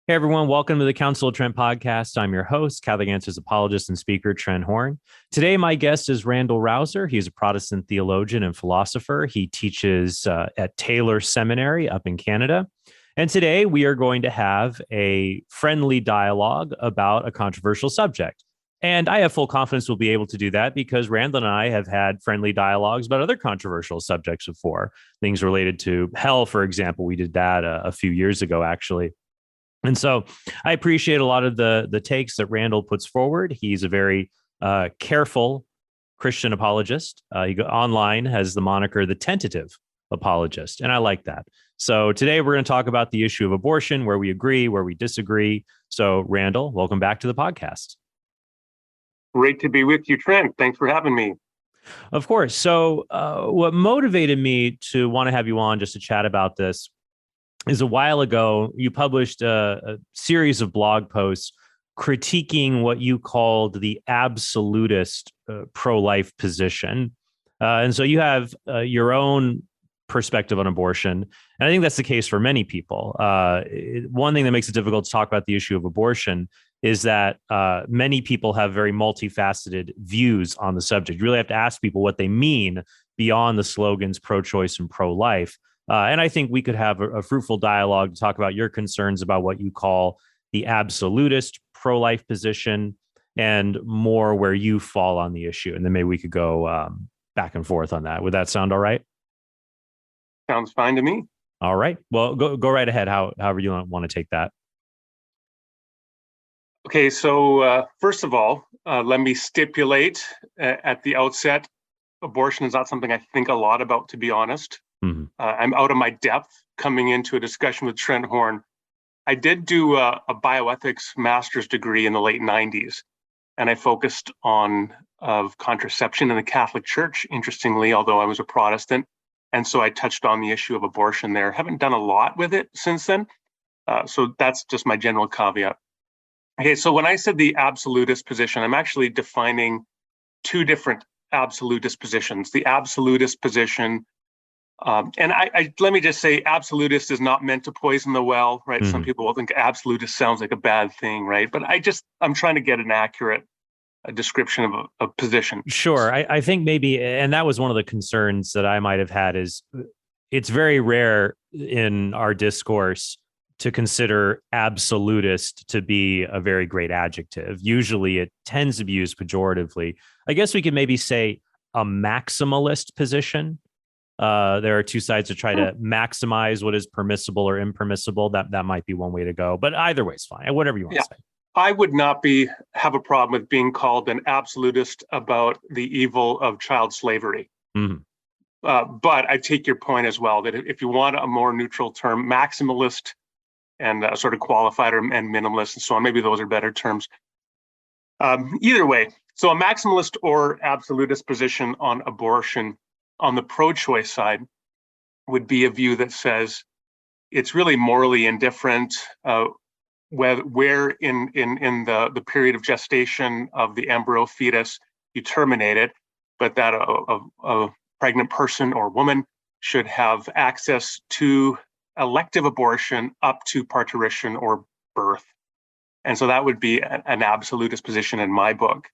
Hey everyone, welcome to the Council of Trent podcast. I'm your host, Catholic Answers apologist and speaker, Trent Horn. Today, my guest is Randal Rauser. He's a Protestant theologian and philosopher. He teaches at Taylor Seminary up in Canada. And today we are going to have a friendly dialogue about a controversial subject. And I have full confidence we'll be able to do that because Randal and I have had friendly dialogues about other controversial subjects before. Things related to hell, for example. We did that a few years ago, actually. And so I appreciate a lot of the takes that Randal puts forward. He's a very careful Christian apologist. Online has the moniker the tentative apologist, and I like that. So today we're going to talk about the issue of abortion, where we agree, where we disagree. So Randal, welcome back to the podcast. Great to be with you, Trent. Thanks for having me. Of course. So what motivated me to want to have you on just to chat about this is a while ago, you published a series of blog posts critiquing what you called the absolutist pro-life position. And so you have your own perspective on abortion. And I think that's the case for many people. One thing that makes it difficult to talk about the issue of abortion is that many people have very multifaceted views on the subject. You really have to ask people what they mean beyond the slogans pro-choice and pro-life. And I think we could have a fruitful dialogue to talk about your concerns about what you call the absolutist pro-life position and more where you fall on the issue. And then maybe we could go back and forth on that. Would that sound all right? Sounds fine to me. All right. Well, go right ahead. However you want to take that. Okay. So first of all, let me stipulate at the outset, abortion is not something I think a lot about, to be honest. Mm-hmm. I'm out of my depth coming into a discussion with Trent Horn. I did do a bioethics master's degree in the late 90s, and I focused on contraception in the Catholic Church, interestingly, although I was a Protestant. And so I touched on the issue of abortion there. Haven't done a lot with it since then. So that's just my general caveat. Okay, so when I said the absolutist position, I'm actually defining two different absolutist positions. The absolutist position, and I let me just say, absolutist is not meant to poison the well, right? Mm-hmm. Some people will think absolutist sounds like a bad thing, right? But I'm trying to get an accurate description of a position. Sure. I think maybe, and that was one of the concerns that I might have had, is it's very rare in our discourse to consider absolutist to be a very great adjective. Usually it tends to be used pejoratively. I guess we could maybe say a maximalist position. There are two sides to try to maximize what is permissible or impermissible. That might be one way to go, but either way is fine. Whatever you want to say. I would not have a problem with being called an absolutist about the evil of child slavery. Mm-hmm. But I take your point as well, that if you want a more neutral term, maximalist and sort of qualified and minimalist and so on, maybe those are better terms. Either way, so a maximalist or absolutist position on abortion on the pro-choice side would be a view that says it's really morally indifferent where in the period of gestation of the embryo fetus you terminate it, but that a pregnant person or woman should have access to elective abortion up to parturition or birth. And so that would be an absolutist position in my book.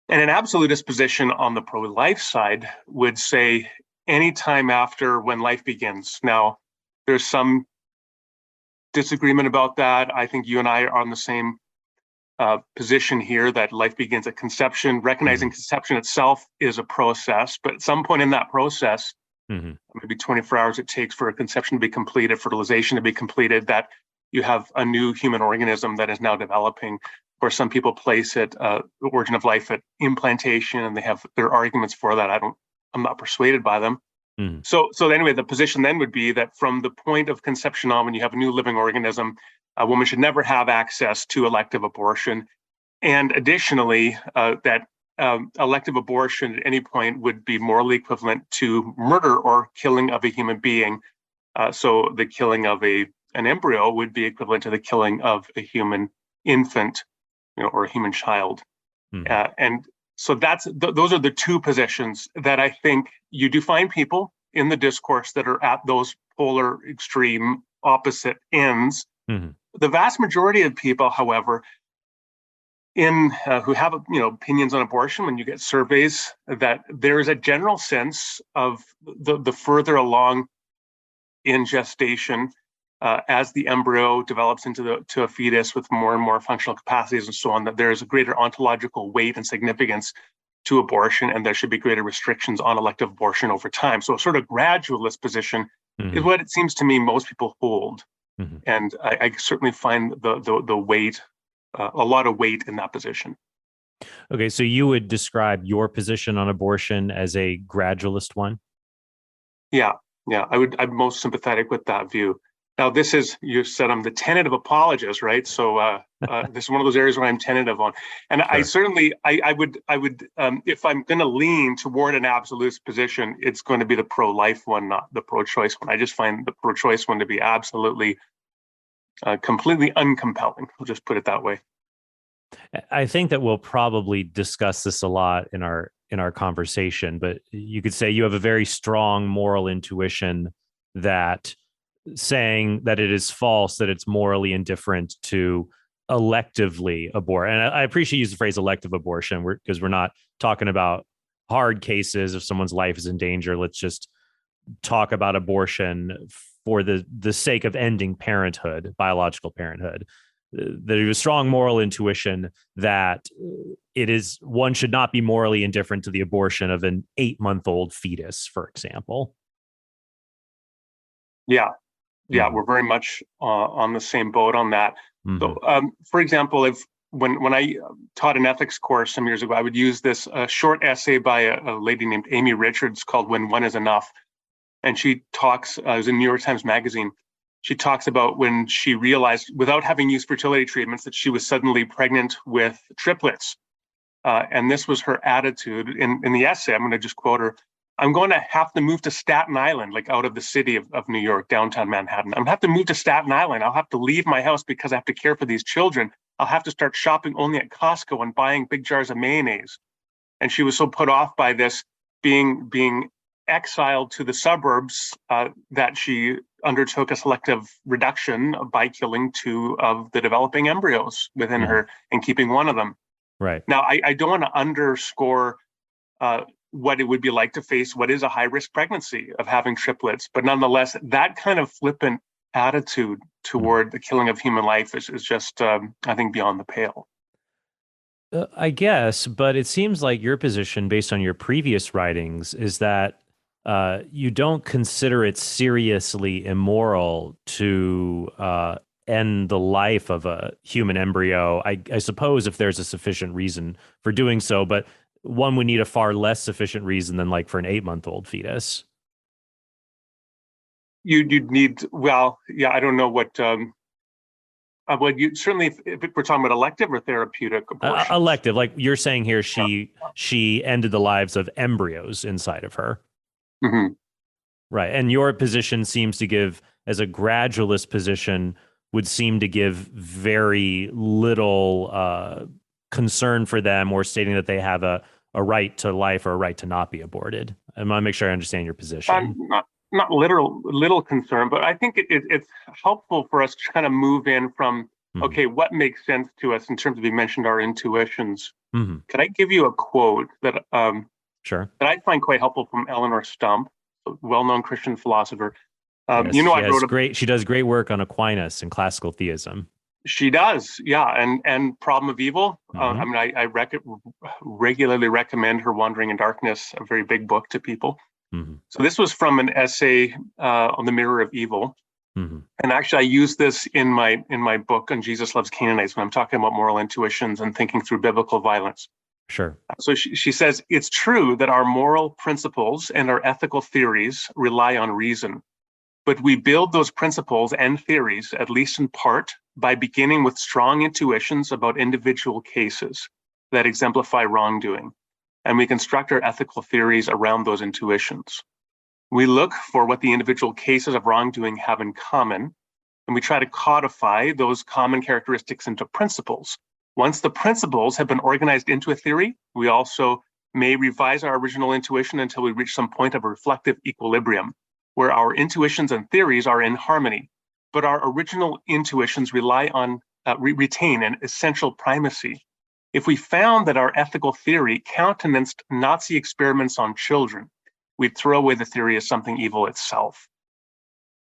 And an absolutist position on the pro-life side would say anytime after when life begins. Now, there's some disagreement about that. I think you and I are on the same position here, that life begins at conception. Recognizing conception itself is a process, but at some point in that process, maybe 24 hours it takes for a conception to be completed, fertilization to be completed, that you have a new human organism that is now developing. Or some people place it, the origin of life, at implantation, and they have their arguments for that. I'm not persuaded by them. Mm-hmm. So anyway, the position then would be that from the point of conception on, when you have a new living organism, a woman should never have access to elective abortion. And additionally, that elective abortion at any point would be morally equivalent to murder or killing of a human being. So the killing of an embryo would be equivalent to the killing of a human infant, or a human child. Mm-hmm. And so those are the two positions that I think you do find people in the discourse that are at those polar extreme opposite ends. Mm-hmm. The vast majority of people, however, who have opinions on abortion, when you get surveys, that there is a general sense of the further along in gestation, as the embryo develops into a fetus with more and more functional capacities and so on, that there is a greater ontological weight and significance to abortion, and there should be greater restrictions on elective abortion over time. So a sort of gradualist position is what it seems to me most people hold. And I certainly find the weight, a lot of weight in that position. Okay, so you would describe your position on abortion as a gradualist one? Yeah, I'm most sympathetic with that view. Now, you said I'm the tentative apologist, right? So this is one of those areas where I'm tentative on. And sure. I would, if I'm going to lean toward an absolutist position, it's going to be the pro-life one, not the pro-choice one. I just find the pro-choice one to be absolutely, completely uncompelling. I'll just put it that way. I think that we'll probably discuss this a lot in our conversation, but you could say you have a very strong moral intuition that saying that it is false, that it's morally indifferent to electively abort. And I appreciate you use the phrase elective abortion because we're not talking about hard cases. If someone's life is in danger, let's just talk about abortion for the sake of ending parenthood, biological parenthood. There's a strong moral intuition that one should not be morally indifferent to the abortion of an 8-month-old fetus, for example. Yeah, we're very much on the same boat on that. So, for example, when I taught an ethics course some years ago, I would use this short essay by a lady named Amy Richards called "When One Is Enough," and she talks. It was in New York Times Magazine. She talks about when she realized, without having used fertility treatments, that she was suddenly pregnant with triplets. And this was her attitude in the essay. I'm going to just quote her. "I'm going to have to move to Staten Island, like out of the city of New York, downtown Manhattan. I'm going to have to move to Staten Island. I'll have to leave my house because I have to care for these children. I'll have to start shopping only at Costco and buying big jars of mayonnaise." And she was so put off by this being exiled to the suburbs that she undertook a selective reduction by killing 2 of the developing embryos within her and keeping one of them. Right. Now, I don't want to underscore what it would be like to face what is a high-risk pregnancy of having triplets, but nonetheless, that kind of flippant attitude toward the killing of human life is just, I think, beyond the pale. I guess, but it seems like your position, based on your previous writings, is that you don't consider it seriously immoral to end the life of a human embryo. I suppose if there's a sufficient reason for doing so, but one would need a far less sufficient reason than like for an 8-month-old fetus. You'd need, well, yeah, I don't know what you certainly, if we're talking about elective or therapeutic abortion. Elective, like you're saying here, she ended the lives of embryos inside of her. Right. And your position seems to give, as a gradualist position, would seem to give very little concern for them, or stating that they have a right to life or a right to not be aborted. I want to make sure I understand your position. Not little concern, but I think it's helpful for us to kind of move in from, okay, what makes sense to us in terms of, you mentioned our intuitions. Could I give you a quote that sure, that I find quite helpful from Eleanor Stump, a well-known Christian philosopher? Yes, she does great work on Aquinas and classical theism. She does, yeah, and Problem of Evil. I mean, I regularly recommend her Wandering in Darkness, a very big book, to people. So this was from an essay on the mirror of evil. And actually, I use this in my book on Jesus Loves Canaanites when I'm talking about moral intuitions and thinking through biblical violence. Sure. So she says, "It's true that our moral principles and our ethical theories rely on reason, but we build those principles and theories, at least in part, by beginning with strong intuitions about individual cases that exemplify wrongdoing. And we construct our ethical theories around those intuitions. We look for what the individual cases of wrongdoing have in common, and we try to codify those common characteristics into principles. Once the principles have been organized into a theory, we also may revise our original intuition until we reach some point of reflective equilibrium, where our intuitions and theories are in harmony, but our original intuitions retain an essential primacy. If we found that our ethical theory countenanced Nazi experiments on children, we'd throw away the theory as something evil itself.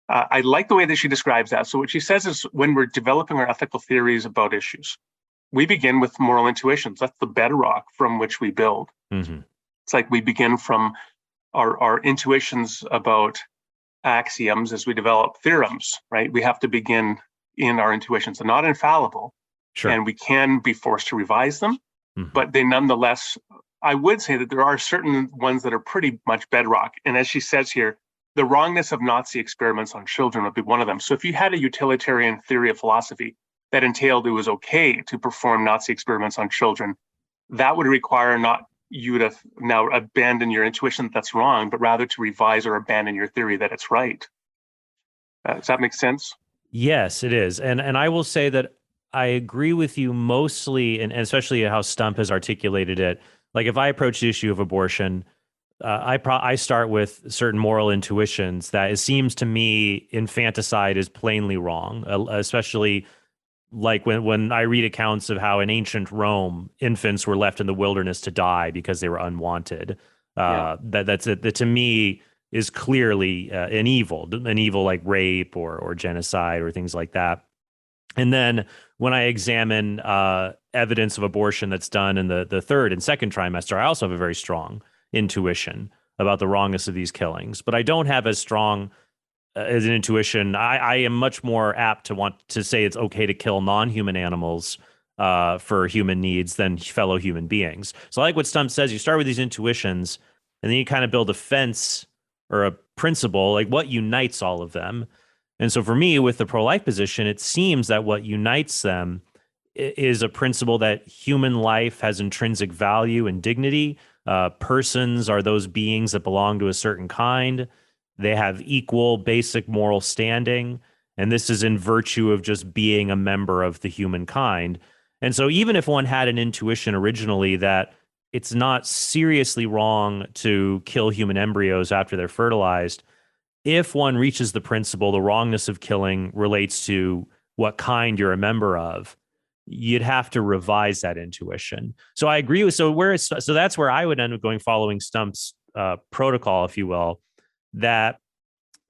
I like the way that she describes that. So what she says is, when we're developing our ethical theories about issues, we begin with moral intuitions. That's the bedrock from which we build. Mm-hmm. It's like we begin from our intuitions about axioms as we develop theorems, right? We have to begin in our intuitions. They're not infallible, Sure. and we can be forced to revise them, but they nonetheless, I would say that there are certain ones that are pretty much bedrock. And as she says here, the wrongness of Nazi experiments on children would be one of them. So if you had a utilitarian theory of philosophy that entailed it was okay to perform Nazi experiments on children, that would require not you to now abandon your intuition that that's wrong, but rather to revise or abandon your theory that it's right. Does that make sense? Yes, it is. And I will say that I agree with you mostly, and especially how Stump has articulated it. Like, if I approach the issue of abortion, I start with certain moral intuitions that it seems to me infanticide is plainly wrong, especially like when I read accounts of how in ancient Rome, infants were left in the wilderness to die because they were unwanted. That to me is clearly an evil like rape or genocide or things like that. And then when I examine evidence of abortion that's done in the third and second trimester, I also have a very strong intuition about the wrongness of these killings, but I don't have as strong as an intuition. I am much more apt to want to say it's okay to kill non-human animals for human needs than fellow human beings. So I like what Stump says. You start with these intuitions, and then you kind of build a fence or a principle, like what unites all of them. And so for me, with the pro-life position, it seems that what unites them is a principle that human life has intrinsic value and dignity. Persons are those beings that belong to a certain kind. They have equal basic moral standing. And this is in virtue of just being a member of the human kind. And so even if one had an intuition originally that it's not seriously wrong to kill human embryos after they're fertilized, if one reaches the principle, the wrongness of killing relates to what kind you're a member of, you'd have to revise that intuition. So I agree with, so that's where I would end up going, following Stump's protocol, if you will, that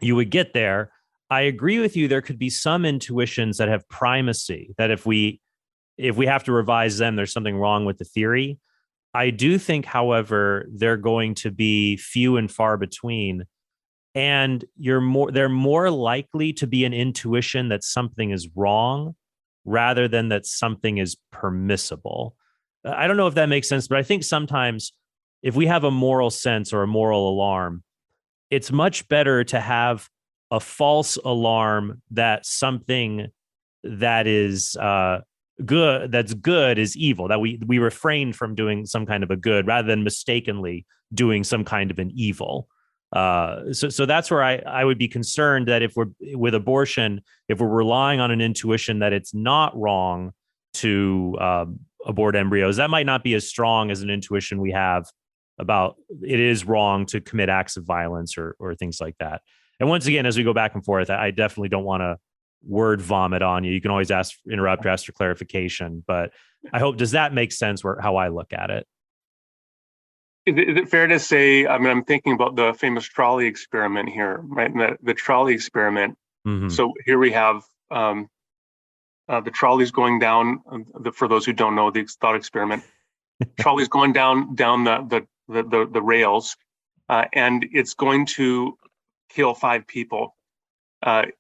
you would get there. I agree with you. There could be some intuitions that have primacy, that if we have to revise them, there's something wrong with the theory. I do think, however, they're going to be few and far between. And they're more likely to be an intuition that something is wrong rather than that something is permissible. I don't know if that makes sense, but I think sometimes if we have a moral sense or a moral alarm, it's much better to have a false alarm that something that is good is evil, that we refrain from doing some kind of a good rather than mistakenly doing some kind of an evil. So that's where I would be concerned that if we're with abortion, if we're relying on an intuition that it's not wrong to abort embryos, that might not be as strong as an intuition we have about it is wrong to commit acts of violence or things like that. And once again, as we go back and forth, I definitely don't want to word vomit on you. You can always interrupt or ask for clarification, but I hope, does that make sense how I look at it? Is it fair to say, I mean, I'm thinking about the famous Trolley Experiment here, right? And the Trolley Experiment. Mm-hmm. So here we have the trolleys going down, for those who don't know the thought experiment, trolleys going down the rails, and it's going to kill 5 people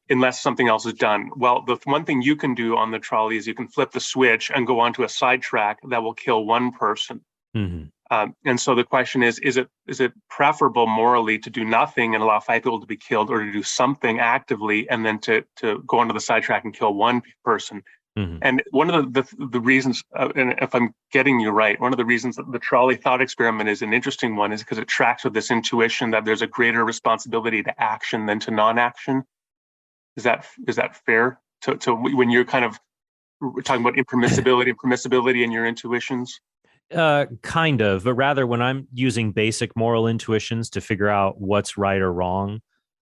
unless something else is done. Well, the one thing you can do on the trolley is you can flip the switch and go onto a sidetrack that will kill 1 person. Mm-hmm. And so the question is it preferable morally to do nothing and allow 5 people to be killed, or to do something actively and then to go onto the sidetrack and kill 1 person? Mm-hmm. And one of the reasons, and if I'm getting you right, one of the reasons that the trolley thought experiment is an interesting one is because it tracks with this intuition that there's a greater responsibility to action than to non-action. Is that fair? To when you're kind of talking about impermissibility in your intuitions? Kind of, but rather when I'm using basic moral intuitions to figure out what's right or wrong,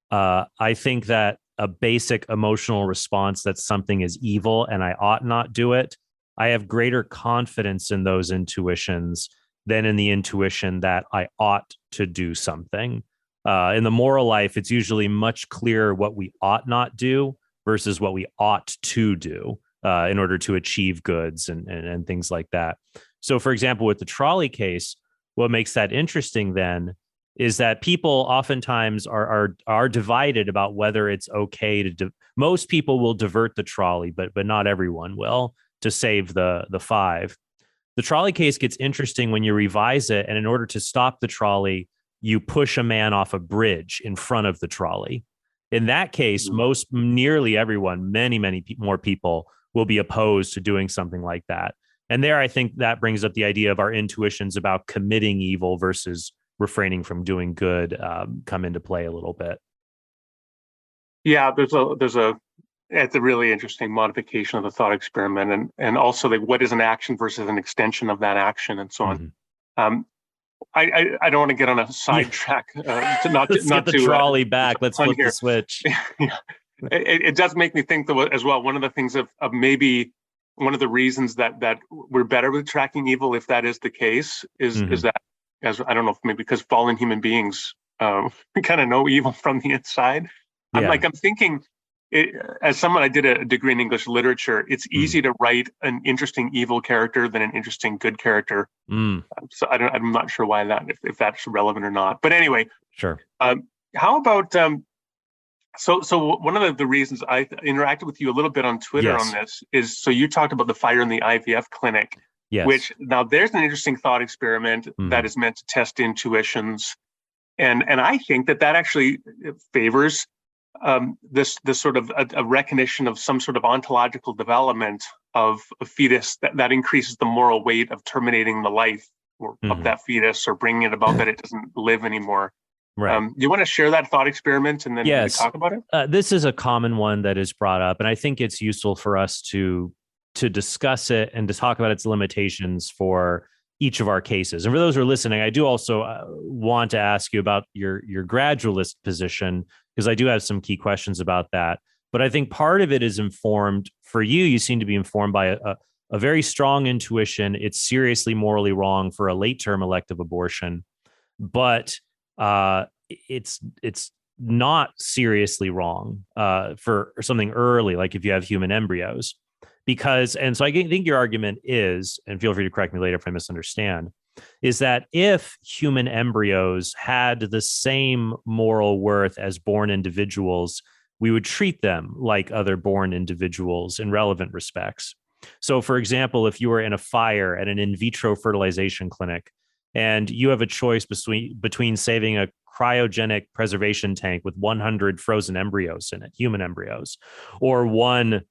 I think that a basic emotional response that something is evil and I ought not do it, I have greater confidence in those intuitions than in the intuition that I ought to do something. In the moral life, it's usually much clearer what we ought not do versus what we ought to do in order to achieve goods and things like that. So, for example, with the trolley case, what makes that interesting then is that people oftentimes are divided about whether it's okay to. Most people will divert the trolley, but not everyone will, to save the five. The trolley case gets interesting when you revise it, and in order to stop the trolley, you push a man off a bridge in front of the trolley. In that case, nearly everyone, many more people will be opposed to doing something like that. And there, I think that brings up the idea of our intuitions about committing evil versus refraining from doing good come into play a little bit. Yeah, it's a really interesting modification of the thought experiment, and also like what is an action versus an extension of that action, and so on. I don't want to get on a sidetrack. Let's get the trolley back. Let's flip the switch. It does make me think though as well. One of the things of maybe one of the reasons that we're better with tracking evil, if that is the case, is that, as I don't know, maybe because fallen human beings kind of know evil from the inside. Yeah. I'm thinking, as someone, I did a degree in English literature. It's easy to write an interesting evil character than an interesting good character. So I'm not sure why if that's relevant or not. But anyway, sure. How about so one of the reasons I interacted with you a little bit on Twitter on this is, so you talked about the fire in the Ivf Clinic, which now there's an interesting thought experiment that is meant to test intuitions, and I think that actually favors this sort of a recognition of some sort of ontological development of a fetus that increases the moral weight of terminating the life of that fetus, or bringing it about that it doesn't live anymore. Right. Do you want to share that thought experiment and then we talk about it? This is a common one that is brought up, and I think it's useful for us to discuss it and to talk about its limitations for each of our cases. And for those who are listening, I do also want to ask you about your gradualist position, because I do have some key questions about that. But I think part of it is informed for you. You seem to be informed by a very strong intuition. It's seriously morally wrong for a late-term elective abortion, but it's not seriously wrong for something early, like if you have human embryos. And so I think your argument is, and feel free to correct me later if I misunderstand, is that if human embryos had the same moral worth as born individuals, we would treat them like other born individuals in relevant respects. So, for example, if you were in a fire at an in vitro fertilization clinic and you have a choice between saving a cryogenic preservation tank with 100 frozen embryos in it, human embryos, or one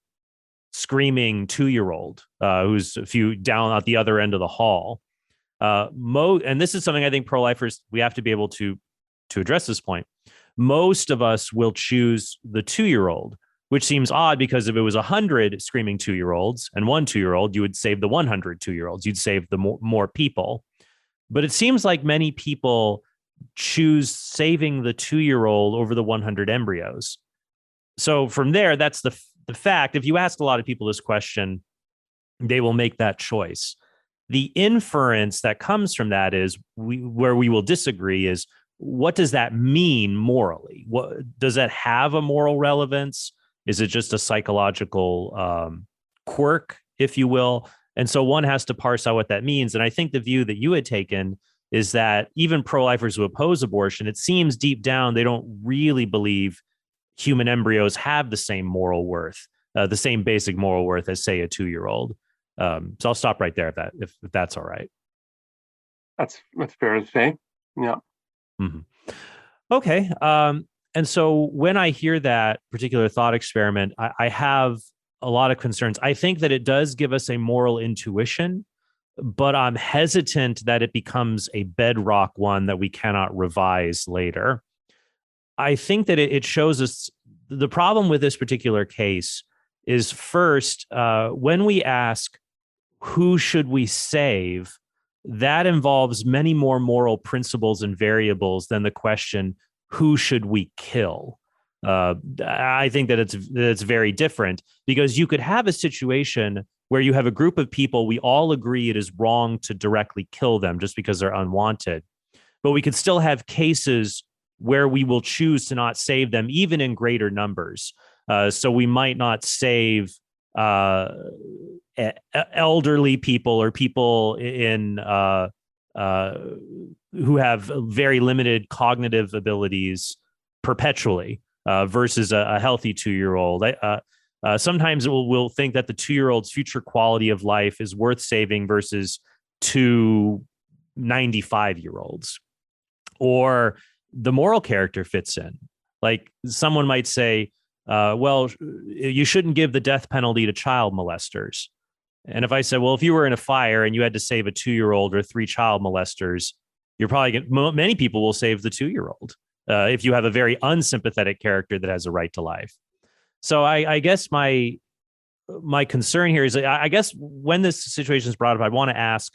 screaming 2-year-old who's a few down at the other end of the hall. And this is something I think pro-lifers, we have to be able to address this point. Most of us will choose the 2-year-old, which seems odd because if it was 100 screaming 2-year-olds and one 2-year-old, you would save the 100 2-year-olds. You'd save the more people. But it seems like many people choose saving the 2-year-old over the 100 embryos. So from there, that's the fact. If you ask a lot of people this question, they will make that choice. The inference that comes from that is where we will disagree is, what does that mean morally? What does that have a moral relevance? Is it just a psychological quirk, if you will? And so one has to parse out what that means. And I think the view that you had taken is that even pro-lifers who oppose abortion, it seems deep down they don't really believe human embryos have the same moral worth, the same basic moral worth as, say, a 2-year-old. So I'll stop right there if that's all right. That's fair to say. Yeah. Okay. And so when I hear that particular thought experiment, I have a lot of concerns. I think that it does give us a moral intuition, but I'm hesitant that it becomes a bedrock one that we cannot revise later. I think that it shows us the problem with this particular case is, first, when we ask, who should we save? That involves many more moral principles and variables than the question, who should we kill? I think that it's very different, because you could have a situation where you have a group of people, we all agree it is wrong to directly kill them just because they're unwanted, but we could still have cases where we will choose to not save them, even in greater numbers. So we might not save elderly people or people in who have very limited cognitive abilities perpetually, versus a healthy 2-year-old. Sometimes we'll think that the 2-year-old's future quality of life is worth saving versus 2 95-year-olds. Or the moral character fits in. Like someone might say, well, you shouldn't give the death penalty to child molesters. And if I said, well, if you were in a fire and you had to save a 2-year-old or 3 child molesters, you're probably many people will save the 2-year-old if you have a very unsympathetic character that has a right to life. So I guess my concern here is, I guess when this situation is brought up, I want to ask,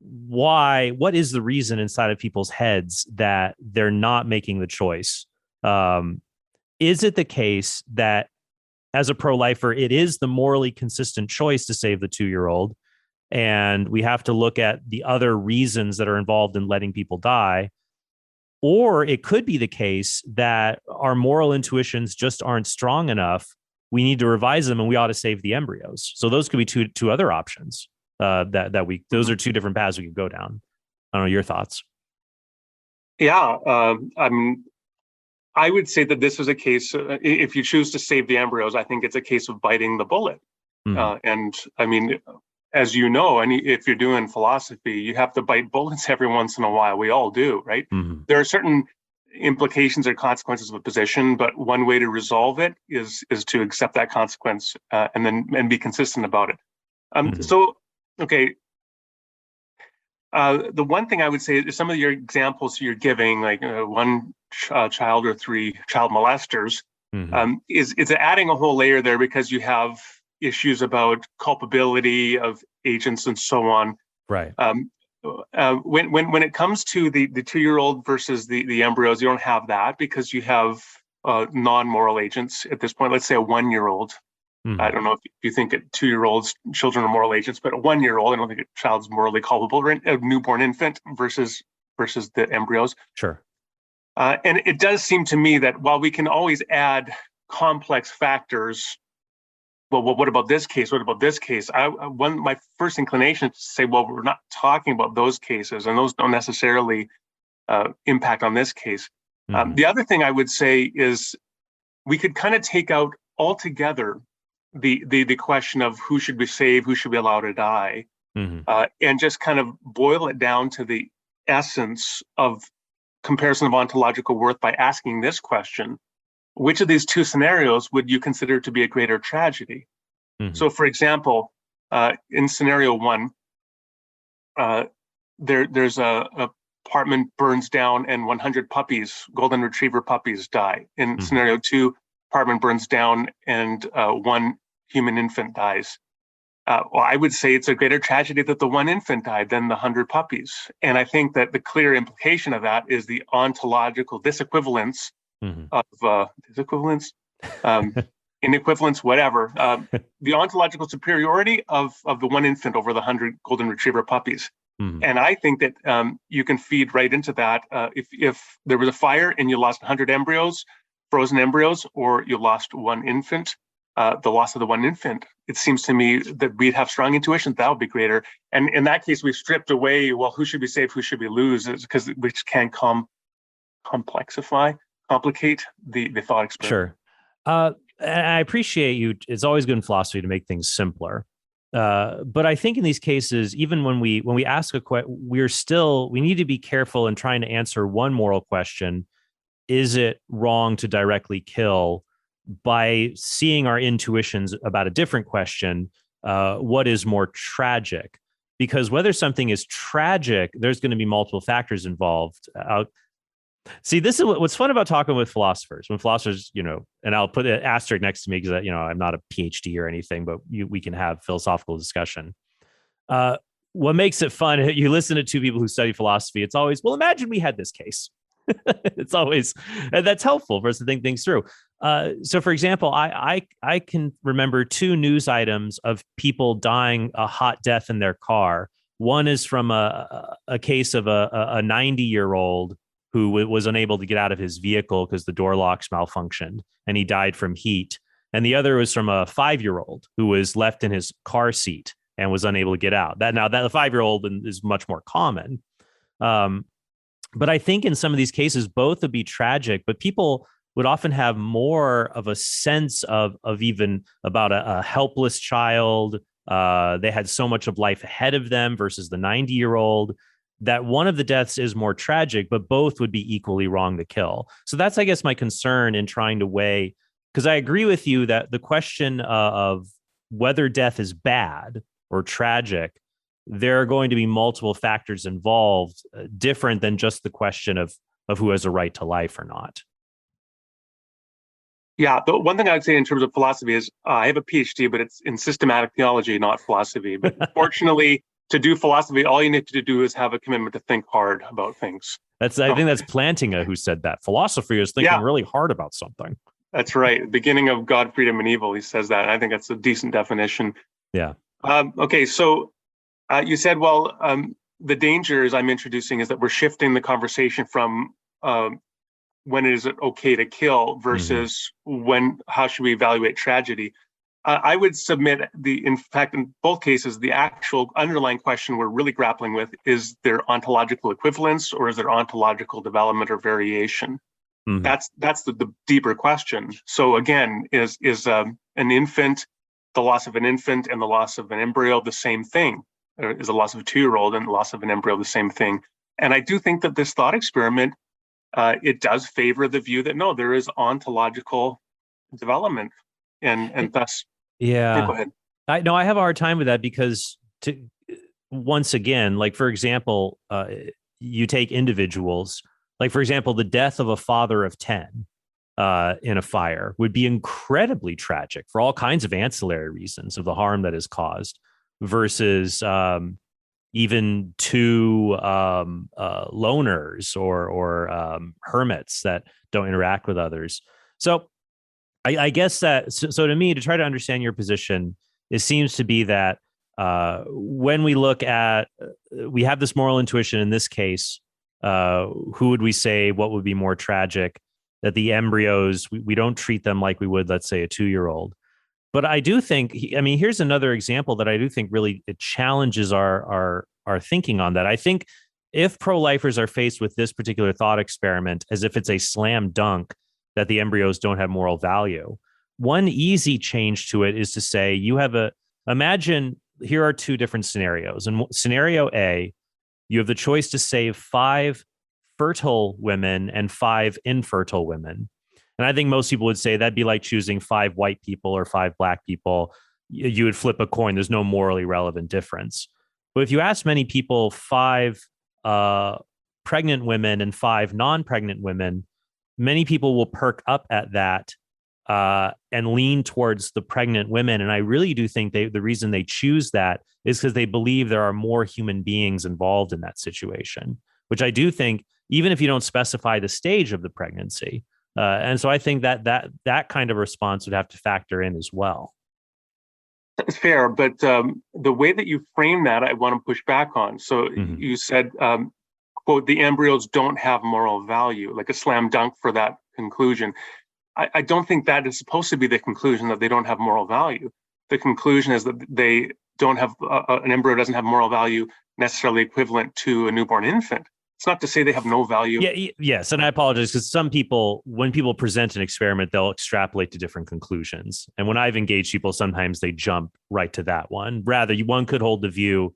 what is the reason inside of people's heads that they're not making the choice? Is it the case that as a pro-lifer, it is the morally consistent choice to save the 2-year-old, and we have to look at the other reasons that are involved in letting people die? Or it could be the case that our moral intuitions just aren't strong enough. We need to revise them, and we ought to save the embryos. So those could be two other options. Those are 2 different paths we could go down. I don't know your thoughts. Yeah, I would say that this is a case. If you choose to save the embryos, I think it's a case of biting the bullet. And I mean, as you know, and if you're doing philosophy, you have to bite bullets every once in a while. We all do, right? There are certain implications or consequences of a position, but one way to resolve it is to accept that consequence and be consistent about it. So, okay. The one thing I would say is some of your examples you're giving, like 1 child or 3 child molesters, is adding a whole layer there, because you have issues about culpability of agents and so on. Right. When it comes to the 2-year-old versus the embryos, you don't have that, because you have non-moral agents at this point. Let's say a 1-year-old. I don't know if you think that 2-year-olds, children are moral agents, but a 1-year-old, I don't think a child's morally culpable, or a newborn infant versus the embryos. Sure. And it does seem to me that while we can always add complex factors, well, what about this case? What about this case? My first inclination is to say, well, we're not talking about those cases, and those don't necessarily impact on this case. The other thing I would say is we could kind of take out altogether the question of who should be saved, who should be allowed to die, and just kind of boil it down to the essence of comparison of ontological worth by asking this question: which of these 2 scenarios would you consider to be a greater tragedy? So, for example, in scenario 1, there's a apartment burns down and 100 puppies, golden retriever puppies, die. In scenario 2, apartment burns down and 1 human infant dies. Well, I would say it's a greater tragedy that the 1 infant died than the 100 puppies. And I think that the clear implication of that is the ontological disequivalence of disequivalence, inequivalence, whatever, the ontological superiority of the 1 infant over the 100 golden retriever puppies. And I think that you can feed right into that. If there was a fire and you lost 100 embryos, frozen embryos, or you lost 1 infant, the loss of the 1 infant, it seems to me that we'd have strong intuition that would be greater. And in that case, we stripped away, well, who should be saved, who should be lose, because which can complicate the thought experiment. Sure. I appreciate you. It's always good in philosophy to make things simpler. But I think in these cases, even when we ask a question, we need to be careful in trying to answer one moral question: is it wrong to directly kill? By seeing our intuitions about a different question, what is more tragic? Because whether something is tragic, there's going to be multiple factors involved. See, this is what's fun about talking with philosophers. When philosophers, and I'll put an asterisk next to me because, I'm not a PhD or anything, but we can have philosophical discussion. What makes it fun, you listen to 2 people who study philosophy, it's always, well, imagine we had this case. It's always, and that's helpful for us to think things through. So, for example, I can remember two news items of people dying a hot death in their car. One is from a case of a 90-year-old who was unable to get out of his vehicle because the door locks malfunctioned and he died from heat. And the other was from a 5-year-old who was left in his car seat and was unable to get out. That the 5-year-old is much more common. But I think in some of these cases, both would be tragic, but people would often have more of a sense of even about a helpless child. They had so much of life ahead of them versus the 90-year-old, that one of the deaths is more tragic, but both would be equally wrong to kill. So that's, I guess, my concern in trying to weigh, because I agree with you that the question of whether death is bad or tragic, there are going to be multiple factors involved, different than just the question of who has a right to life or not. Yeah, the one thing I'd say in terms of philosophy is I have a PhD, but it's in systematic theology, not philosophy. But fortunately, to do philosophy, all you need to do is have a commitment to think hard about things. I think that's Plantinga who said that. Philosophy is thinking really hard about something. That's right. Beginning of God, Freedom, and Evil, he says that. I think that's a decent definition. Yeah. Okay, so you said, the dangers I'm introducing is that we're shifting the conversation from when is it okay to kill versus how should we evaluate tragedy? I would submit in fact, in both cases, the actual underlying question we're really grappling with is there ontological equivalence or is there ontological development or variation? That's the deeper question. So again, is an infant, the loss of an infant and the loss of an embryo the same thing? Or is the loss of a 2-year-old and the loss of an embryo the same thing? And I do think that this thought experiment, it does favor the view that no, there is ontological development, and thus. Yeah. Go ahead. I have a hard time with that because once again, like for example, you take individuals, like for example, the death of a father of 10 in a fire would be incredibly tragic for all kinds of ancillary reasons of the harm that is caused, versus even two loners or hermits that don't interact with others. So I guess that, so to me, to try to understand your position, it seems to be that when we look at, we have this moral intuition in this case, who would we say, what would be more tragic? That the embryos, we don't treat them like we would, let's say, a 2-year-old. But I do think, here's another example that I do think really it challenges our thinking on that. I think if pro-lifers are faced with this particular thought experiment as if it's a slam dunk that the embryos don't have moral value, one easy change to it is to say imagine here are two different scenarios. In scenario A, you have the choice to save 5 fertile women and 5 infertile women. And I think most people would say that'd be like choosing 5 white people or 5 black people. You would flip a coin. There's no morally relevant difference. But if you ask many people 5 pregnant women and 5 non-pregnant women, many people will perk up at that and lean towards the pregnant women. And I really do think the reason they choose that is because they believe there are more human beings involved in that situation, which I do think, even if you don't specify the stage of the pregnancy. And so I think that kind of response would have to factor in as well. That's fair, but the way that you frame that, I want to push back on. So you said, quote, the embryos don't have moral value, like a slam dunk for that conclusion. I don't think that is supposed to be the conclusion, that they don't have moral value. The conclusion is that they don't have, an embryo doesn't have moral value necessarily equivalent to a newborn infant. It's not to say they have no value. Yeah, yes. And I apologize because some people, when people present an experiment, they'll extrapolate to different conclusions. And when I've engaged people, sometimes they jump right to that one. Rather, one could hold the view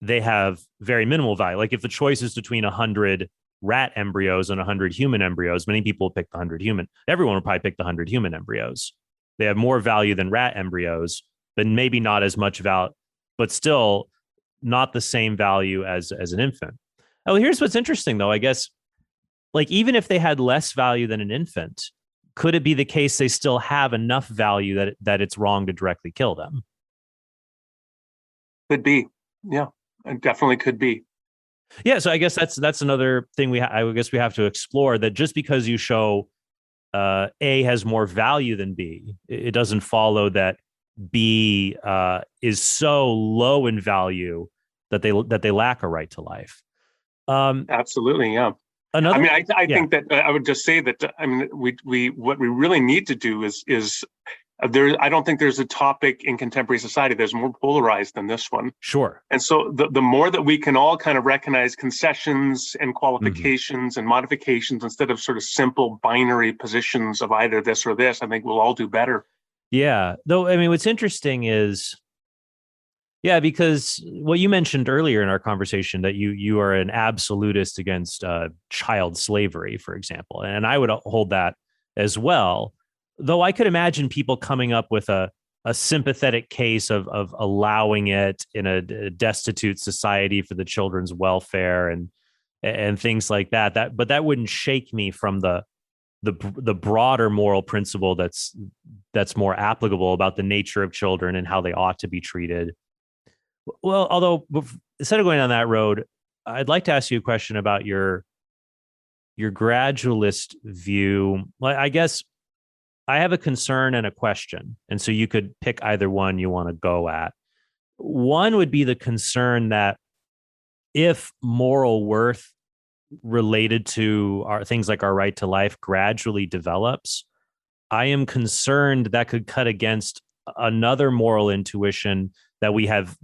they have very minimal value. Like if the choice is between 100 rat embryos and 100 human embryos, many people will pick the 100 human. Everyone will probably pick the 100 human embryos. They have more value than rat embryos, but maybe not as much value, but still not the same value as an infant. Oh, here's what's interesting, though. I guess, like, even if they had less value than an infant, could it be the case they still have enough value that it's wrong to directly kill them? Could be. Yeah, it definitely could be. Yeah, so I guess that's another thing I guess we have to explore, that just because you show A has more value than B, it doesn't follow that B is so low in value that they lack a right to life. Absolutely, yeah. I Another, mean, I yeah, think that I would just say that I mean, we what we really need to do is there. I don't think there's a topic in contemporary society that's more polarized than this one. sure. And so the more that we can all kind of recognize concessions and Mm-hmm. qualifications and modifications instead of sort of simple binary positions of either this or this, I think we'll all do better. Yeah, though, I mean, what's interesting is, yeah, because what you mentioned earlier in our conversation, that you are an absolutist against child slavery, for example, and I would hold that as well. Though I could imagine people coming up with a sympathetic case of allowing it in a destitute society for the children's welfare and things like that. But that wouldn't shake me from the broader moral principle that's more applicable about the nature of children and how they ought to be treated. Well, although instead of going down that road, I'd like to ask you a question about your gradualist view. Well, I guess I have a concern and a question, and so you could pick either one you want to go at. One would be the concern that if moral worth related to our things like our right to life gradually develops, I am concerned that could cut against another moral intuition, that we have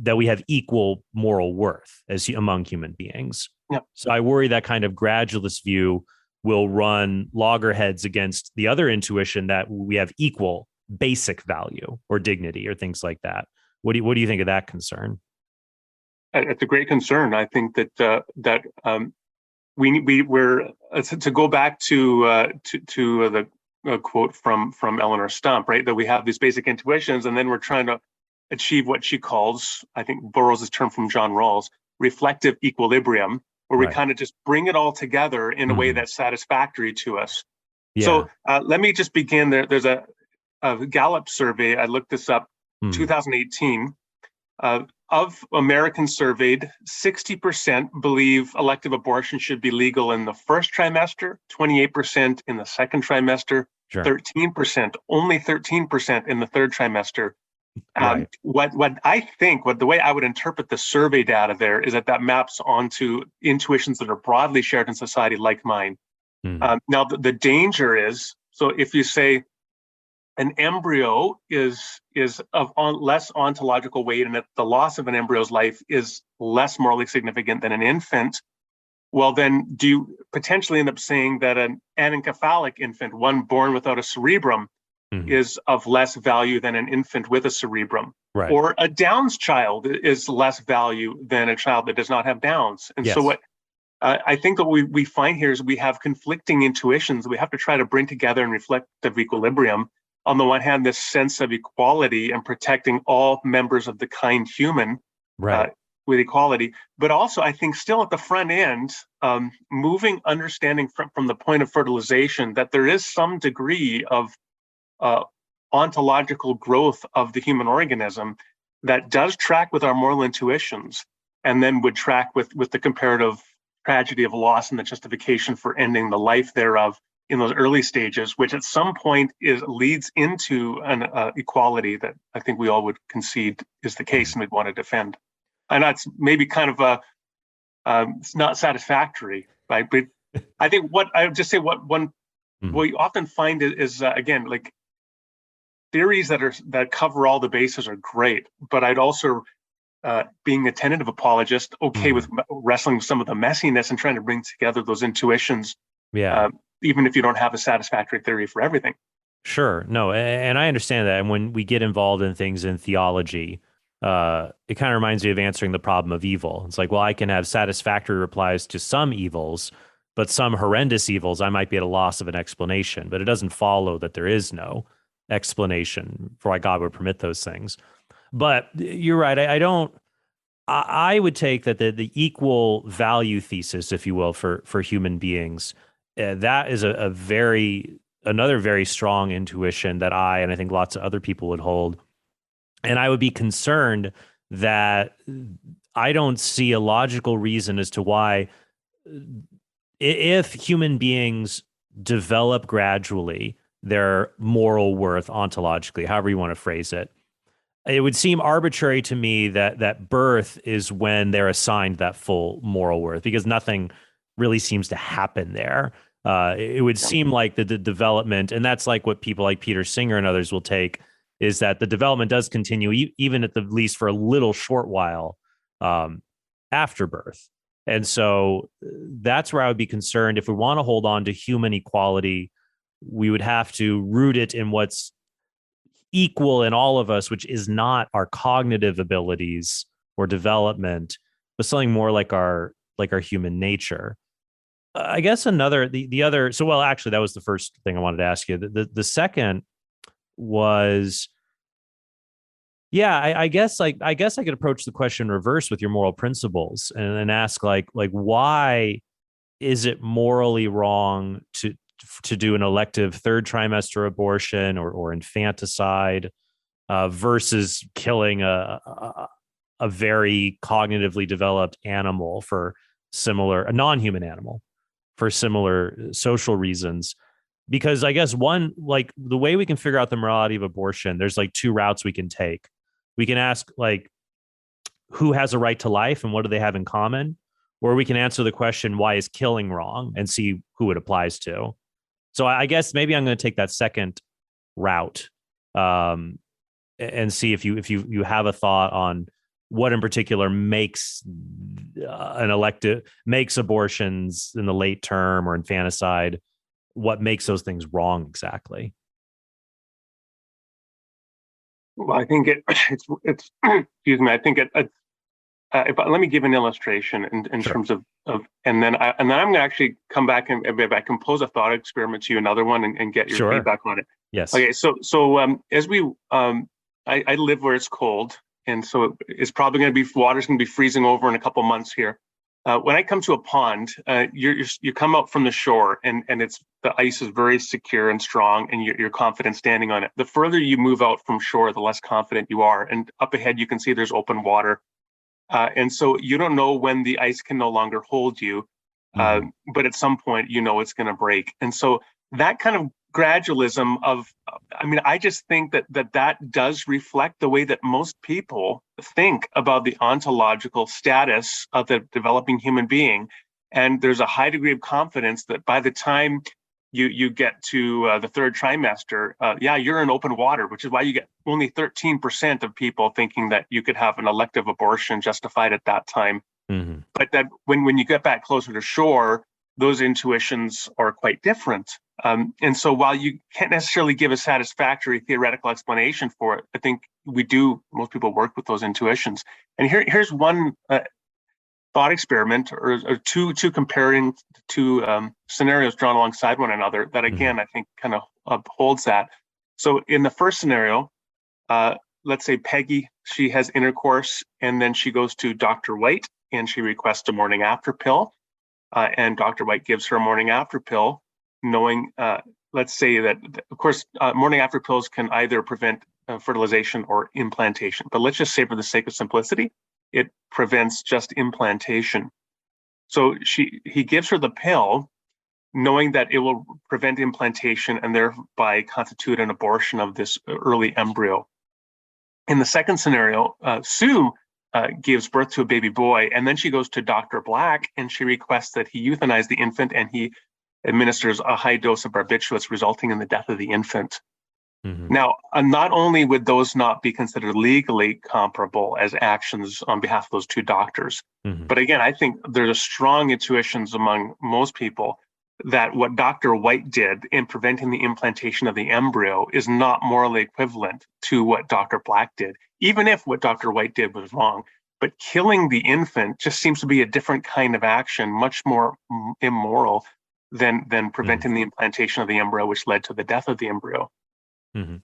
equal moral worth among human beings. Yep. So I worry that kind of gradualist view will run loggerheads against the other intuition that we have equal basic value or dignity or things like that. What do you think of that concern? It's a great concern. I think that we're to go back to the quote from Eleanor Stump, right? That we have these basic intuitions, and then we're trying to achieve what she calls, I think borrows this term from John Rawls, reflective equilibrium, where we kind of just bring it all together in a way that's satisfactory to us. Yeah. So let me just begin there. There's a Gallup survey. I looked this up, 2018. Of Americans surveyed, 60% believe elective abortion should be legal in the first trimester, 28% in the second trimester, Sure. 13%, only 13% in the third trimester. Right. What I think, the way I would interpret the survey data there is that maps onto intuitions that are broadly shared in society, like mine. Now, the danger is, so if you say an embryo is of less ontological weight, and that the loss of an embryo's life is less morally significant than an infant, well, then do you potentially end up saying that an anencephalic infant, one born without a cerebrum, is of less value than an infant with a cerebrum? Right. Or a Down's child is less value than a child that does not have Downs? And so what I think that we find here is we have conflicting intuitions. We have to try to bring together and reflective equilibrium. On the one hand, this sense of equality and protecting all members of the kind human, right, with equality, but also I think still at the front end, moving understanding from the point of fertilization, that there is some degree of ontological growth of the human organism that does track with our moral intuitions, and then would track with the comparative tragedy of loss and the justification for ending the life thereof in those early stages, which at some point leads into an equality that I think we all would concede is the case and we'd want to defend. And that's maybe kind of it's not satisfactory, right? But I think what I would just say, what you often find is again, like, theories that cover all the bases are great, but I'd also, being a tentative apologist, with wrestling with some of the messiness and trying to bring together those intuitions. Even if you don't have a satisfactory theory for everything. Sure. No, and I understand that. And when we get involved in things in theology, it kind of reminds me of answering the problem of evil. It's like, well, I can have satisfactory replies to some evils, but some horrendous evils, I might be at a loss of an explanation. But it doesn't follow that there is no explanation for why God would permit those things. But you're right. I would take that the equal value thesis, if you will, for human beings, that is another very strong intuition that and I think lots of other people would hold. And I would be concerned that I don't see a logical reason as to why, if human beings develop gradually their moral worth ontologically, however you want to phrase it, it would seem arbitrary to me that birth is when they're assigned that full moral worth, because nothing really seems to happen there. It would seem like the development, and that's like what people like Peter Singer and others will take, is that the development does continue, even at the least for a little short while after birth. And so that's where I would be concerned. If we want to hold on to human equality, we would have to root it in what's equal in all of us, which is not our cognitive abilities or development, but something more like our human nature. I guess the other. So, well, actually, that was the first thing I wanted to ask you. The second was, yeah, I guess I could approach the question reverse with your moral principles and ask like why is it morally wrong to do an elective third trimester abortion or infanticide versus killing a very cognitively developed animal a non-human animal for similar social reasons? Because I guess one, like the way we can figure out the morality of abortion, there's like two routes we can take. We can ask like, who has a right to life and what do they have in common? Or we can answer the question, why is killing wrong, and see who it applies to. So I guess maybe I'm going to take that second route, and see if you have a thought on what in particular makes abortions in the late term or infanticide, what makes those things wrong exactly. Well, I think it's excuse me. I think let me give an illustration in Sure. terms of and then I'm going to actually come back and maybe I can pose a thought experiment to you, another one, and get your Sure. feedback on it. Yes. Okay. So as we I live where it's cold, and so it's probably going to be water's going to be freezing over in a couple months here. When I come to a pond, you come out from the shore, and the ice is very secure and strong, and you're confident standing on it. The further you move out from shore, the less confident you are. And up ahead, you can see there's open water. And so you don't know when the ice can no longer hold you, but at some point, it's going to break. And so that kind of gradualism I just think that does reflect the way that most people think about the ontological status of the developing human being. And there's a high degree of confidence that by the time you get to the third trimester, you're in open water, which is why you get only 13% of people thinking that you could have an elective abortion justified at that time. Mm-hmm. But that when you get back closer to shore, those intuitions are quite different. And so while you can't necessarily give a satisfactory theoretical explanation for it, I think most people work with those intuitions. And here's one thought experiment or two comparing two scenarios drawn alongside one another that, again, I think kind of upholds that. So in the first scenario, let's say Peggy, she has intercourse, and then she goes to Dr. White and she requests a morning after pill. And Dr. White gives her a morning after pill, knowing, let's say that, of course, morning after pills can either prevent fertilization or implantation. But let's just say, for the sake of simplicity, it prevents just implantation. So he gives her the pill, knowing that it will prevent implantation and thereby constitute an abortion of this early embryo. In the second scenario, Sue gives birth to a baby boy, and then she goes to Dr. Black and she requests that he euthanize the infant, and he administers a high dose of barbiturates, resulting in the death of the infant. Mm-hmm. Now, not only would those not be considered legally comparable as actions on behalf of those two doctors, but again, I think there's a strong intuitions among most people that what Dr. White did in preventing the implantation of the embryo is not morally equivalent to what Dr. Black did, even if what Dr. White did was wrong. But killing the infant just seems to be a different kind of action, much more immoral than preventing the implantation of the embryo, which led to the death of the embryo. Mm-hmm.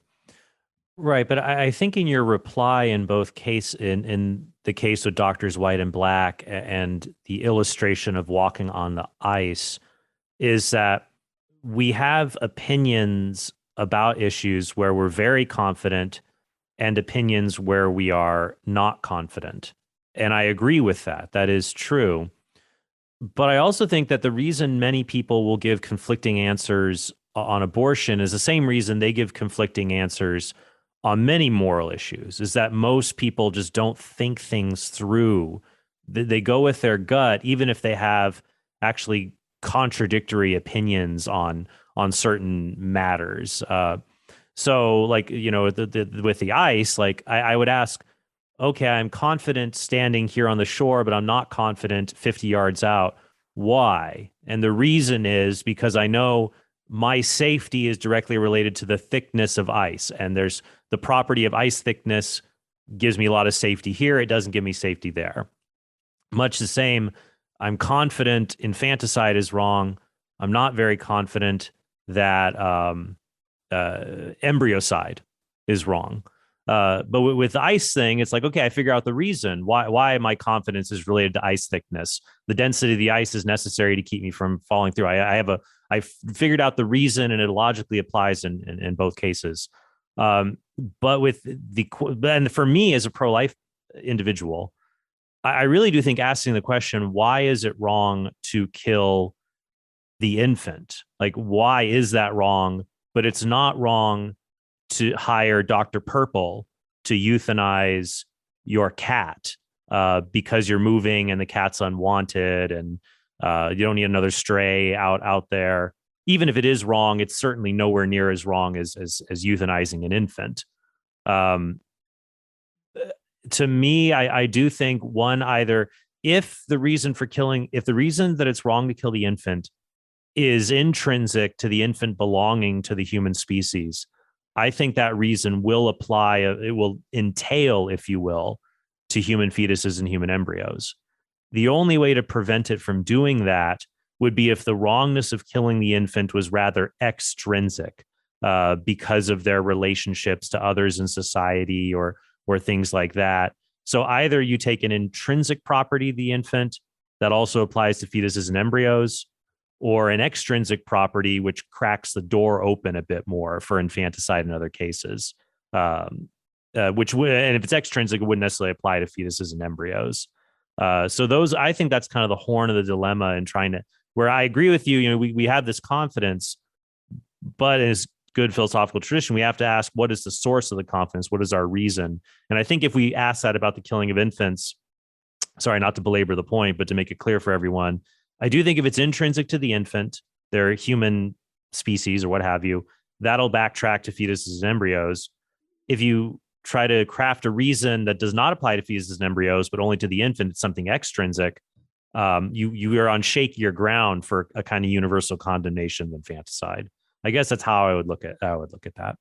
Right, but I think in your reply in both in the case with Doctors White and Black and the illustration of walking on the ice, is that we have opinions about issues where we're very confident and opinions where we are not confident. And I agree with that. That is true. But I also think that the reason many people will give conflicting answers on abortion is the same reason they give conflicting answers on many moral issues, is that most people just don't think things through. They go with their gut, even if they have actually contradictory opinions on certain matters. So, like, with the ice, like I would ask, okay, I'm confident standing here on the shore, but I'm not confident 50 yards out. Why? And the reason is because I know my safety is directly related to the thickness of ice. And there's the property of ice thickness gives me a lot of safety here. It doesn't give me safety there. Much the same, I'm confident infanticide is wrong. I'm not very confident that embryocide is wrong. But with the ice thing, it's like, okay, I figure out the reason why my confidence is related to ice thickness. The density of the ice is necessary to keep me from falling through. I figured out the reason, and it logically applies in both cases. But and for me as a pro-life individual, I really do think asking the question, why is it wrong to kill the infant? Like, why is that wrong? But it's not wrong to hire Dr. Purple to euthanize your cat because you're moving and the cat's unwanted, and you don't need another stray out there. Even if it is wrong, it's certainly nowhere near as wrong as euthanizing an infant. To me, I do think either if the reason that it's wrong to kill the infant is intrinsic to the infant belonging to the human species, I think that reason will apply. It will entail, if you will, to human fetuses and human embryos. The only way to prevent it from doing that would be if the wrongness of killing the infant was rather extrinsic because of their relationships to others in society or things like that. So either you take an intrinsic property of the infant that also applies to fetuses and embryos, or an extrinsic property which cracks the door open a bit more for infanticide in other cases. And if it's extrinsic, it wouldn't necessarily apply to fetuses and embryos. So I think that's kind of the horn of the dilemma in trying to, where I agree with you, we have this confidence, but as good philosophical tradition, we have to ask, what is the source of the confidence? What is our reason? And I think if we ask that about the killing of infants, sorry, not to belabor the point, but to make it clear for everyone, I do think if it's intrinsic to the infant, their human species or what have you, that'll backtrack to fetuses and embryos. If you try to craft a reason that does not apply to fetuses and embryos, but only to the infant, it's something extrinsic, you are on shakier ground for a kind of universal condemnation than infanticide. I guess that's how I would look at that.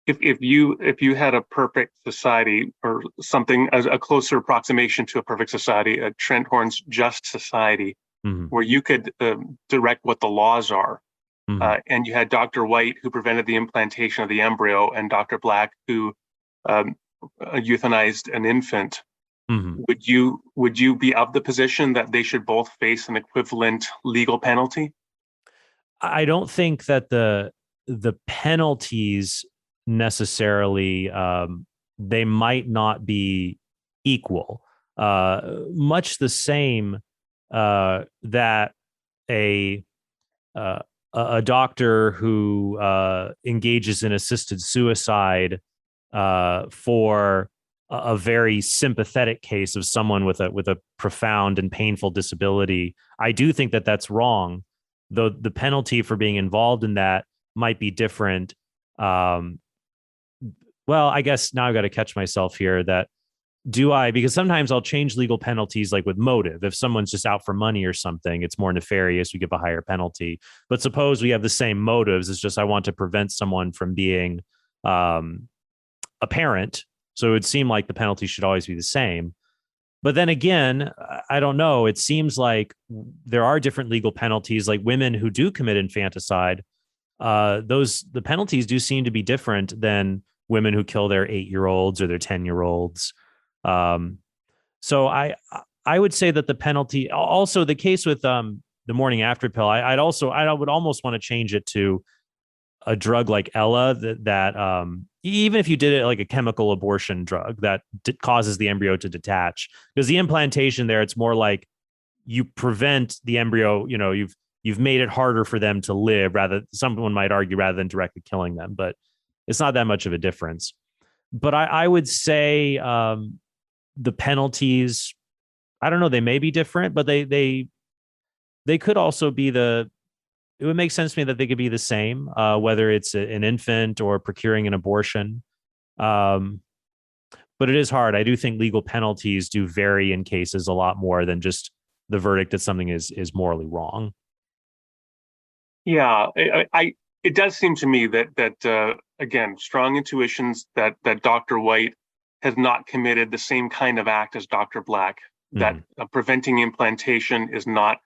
If you had a perfect society, or something as a closer approximation to a perfect society, a Trent Horn's just society, where you could direct what the laws are, and you had Dr. White, who prevented the implantation of the embryo, and Dr. Black, who euthanized an infant, would you be of the position that they should both face an equivalent legal penalty? I don't think that the penalties necessarily they might not be equal. Much the same that a doctor who engages in assisted suicide for a very sympathetic case of someone with a profound and painful disability, I do think that that's wrong. Though the penalty for being involved in that might be different. Well, I guess now I've got to catch myself here. Because sometimes I'll change legal penalties, like with motive. If someone's just out for money or something, it's more nefarious, we give a higher penalty. But suppose we have the same motives. It's just I want to prevent someone from being a parent. So it would seem like the penalty should always be the same. But then again, I don't know. It seems like there are different legal penalties, like women who do commit infanticide. The penalties do seem to be different than women who kill their 8-year-olds or their 10-year-olds. So I would say that the penalty, also the case with the morning after pill, I would almost want to change it to a drug like Ella that even if you did it like a chemical abortion drug that causes the embryo to detach, because the implantation there, it's more like you prevent the embryo, you've made it harder for them to live, someone might argue, rather than directly killing them, but it's not that much of a difference. But I would say the penalties, I don't know, they may be different, but they could also be it would make sense to me that they could be the same, whether it's an infant or procuring an abortion. But it is hard. I do think legal penalties do vary in cases a lot more than just the verdict that something is morally wrong. Yeah, it does seem to me that again, strong intuitions that Dr. White has not committed the same kind of act as Dr. Black, that preventing implantation is not,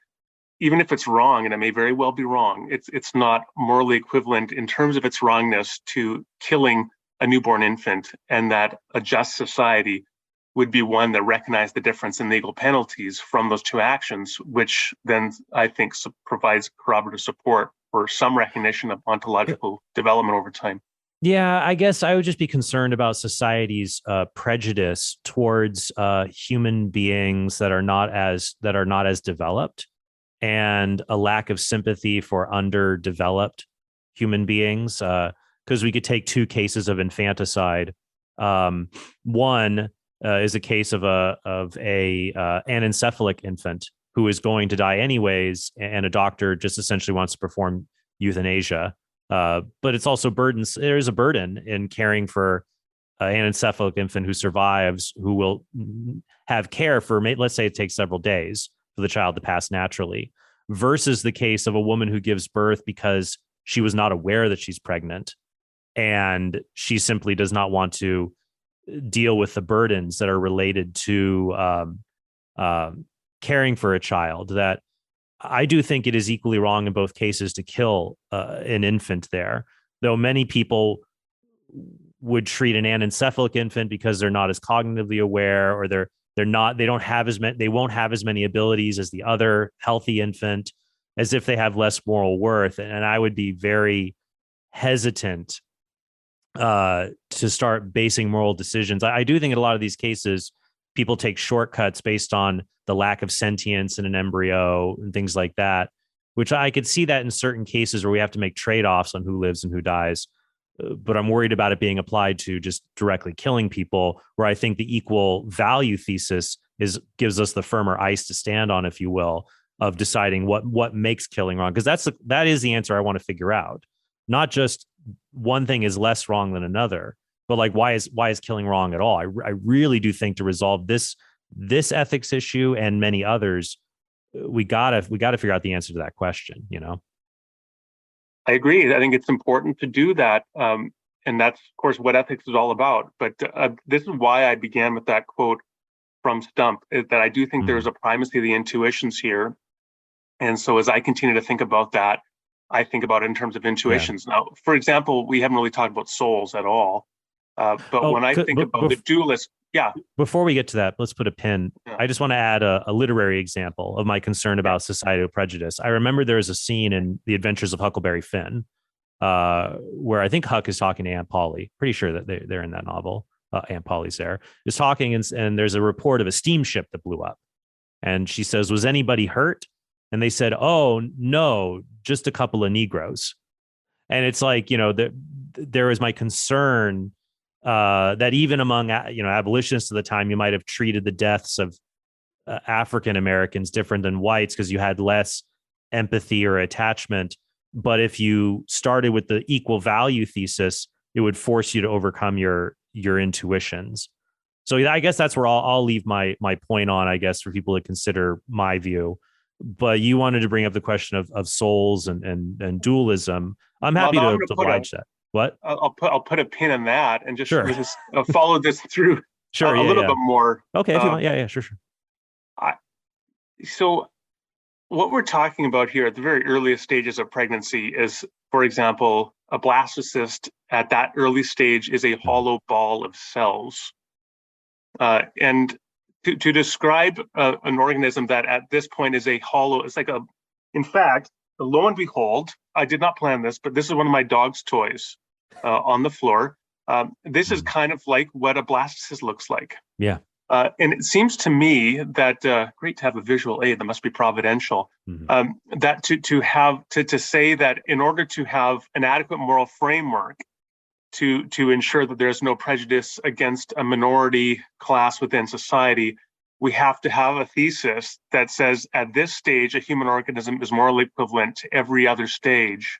even if it's wrong, and it may very well be wrong, it's not morally equivalent in terms of its wrongness to killing a newborn infant, and that a just society would be one that recognized the difference in legal penalties from those two actions, which then I think provides corroborative support for some recognition of ontological development over time. Yeah, I guess I would just be concerned about society's prejudice towards human beings that are not as developed, and a lack of sympathy for underdeveloped human beings. Because we could take two cases of infanticide. One is a case of a anencephalic infant who is going to die anyways, and a doctor just essentially wants to perform euthanasia. But it's also burdens. There is a burden in caring for an anencephalic infant who survives, who will have care for, let's say it takes several days for the child to pass naturally, versus the case of a woman who gives birth because she was not aware that she's pregnant, and she simply does not want to deal with the burdens that are related to caring for a child. That I do think it is equally wrong in both cases to kill an infant there, though many people would treat an anencephalic infant because they're not as cognitively aware, or they won't have as many abilities as the other healthy infant, as if they have less moral worth. And I would be very hesitant to start basing moral decisions. I do think in a lot of these cases, people take shortcuts based on the lack of sentience in an embryo and things like that, which I could see that in certain cases where we have to make trade-offs on who lives and who dies. But I'm worried about it being applied to just directly killing people, where I think the equal value thesis gives us the firmer ice to stand on, if you will, of deciding what makes killing wrong. Because that is the answer I want to figure out. Not just one thing is less wrong than another, but like, why is killing wrong at all? I really do think to resolve this ethics issue and many others, we gotta figure out the answer to that question. I agree. I think it's important to do that. And that's, of course, what ethics is all about. But this is why I began with that quote from Stump, is that I do think there's a primacy of the intuitions here. And so as I continue to think about that, I think about it in terms of intuitions. Yeah. Now, for example, we haven't really talked about souls at all. But when I think about the dualist, Before we get to that, let's put a pin. Yeah. I just want to add a literary example of my concern about societal prejudice. I remember there was a scene in The Adventures of Huckleberry Finn where I think Huck is talking to Aunt Polly. Pretty sure that they're in that novel. Aunt Polly's there. Is talking, and there's a report of a steamship that blew up. And she says, "Was anybody hurt?" And they said, "Oh, no, just a couple of Negroes." And it's like, there is my concern that even among, abolitionists at the time, you might have treated the deaths of African Americans different than whites because you had less empathy or attachment. But if you started with the equal value thesis, it would force you to overcome your intuitions. So I guess that's where I'll leave my point on, I guess, for people to consider my view. But you wanted to bring up the question of souls and dualism. I'm happy to oblige that. What? I'll put a pin in that and just follow this through a little bit more. Okay, if you want. Yeah, sure. So what we're talking about here at the very earliest stages of pregnancy is, for example, a blastocyst at that early stage is a hollow ball of cells. And to describe an organism that at this point is a hollow, it's like in fact, lo and behold, I did not plan this, but this is one of my dog's toys on the floor. This is kind of like what a blastocyst looks like. Yeah. And it seems to me that great to have a visual aid that must be providential. That to say that in order to have an adequate moral framework to ensure that there's no prejudice against a minority class within society, we have to have a thesis that says at this stage a human organism is morally equivalent to every other stage.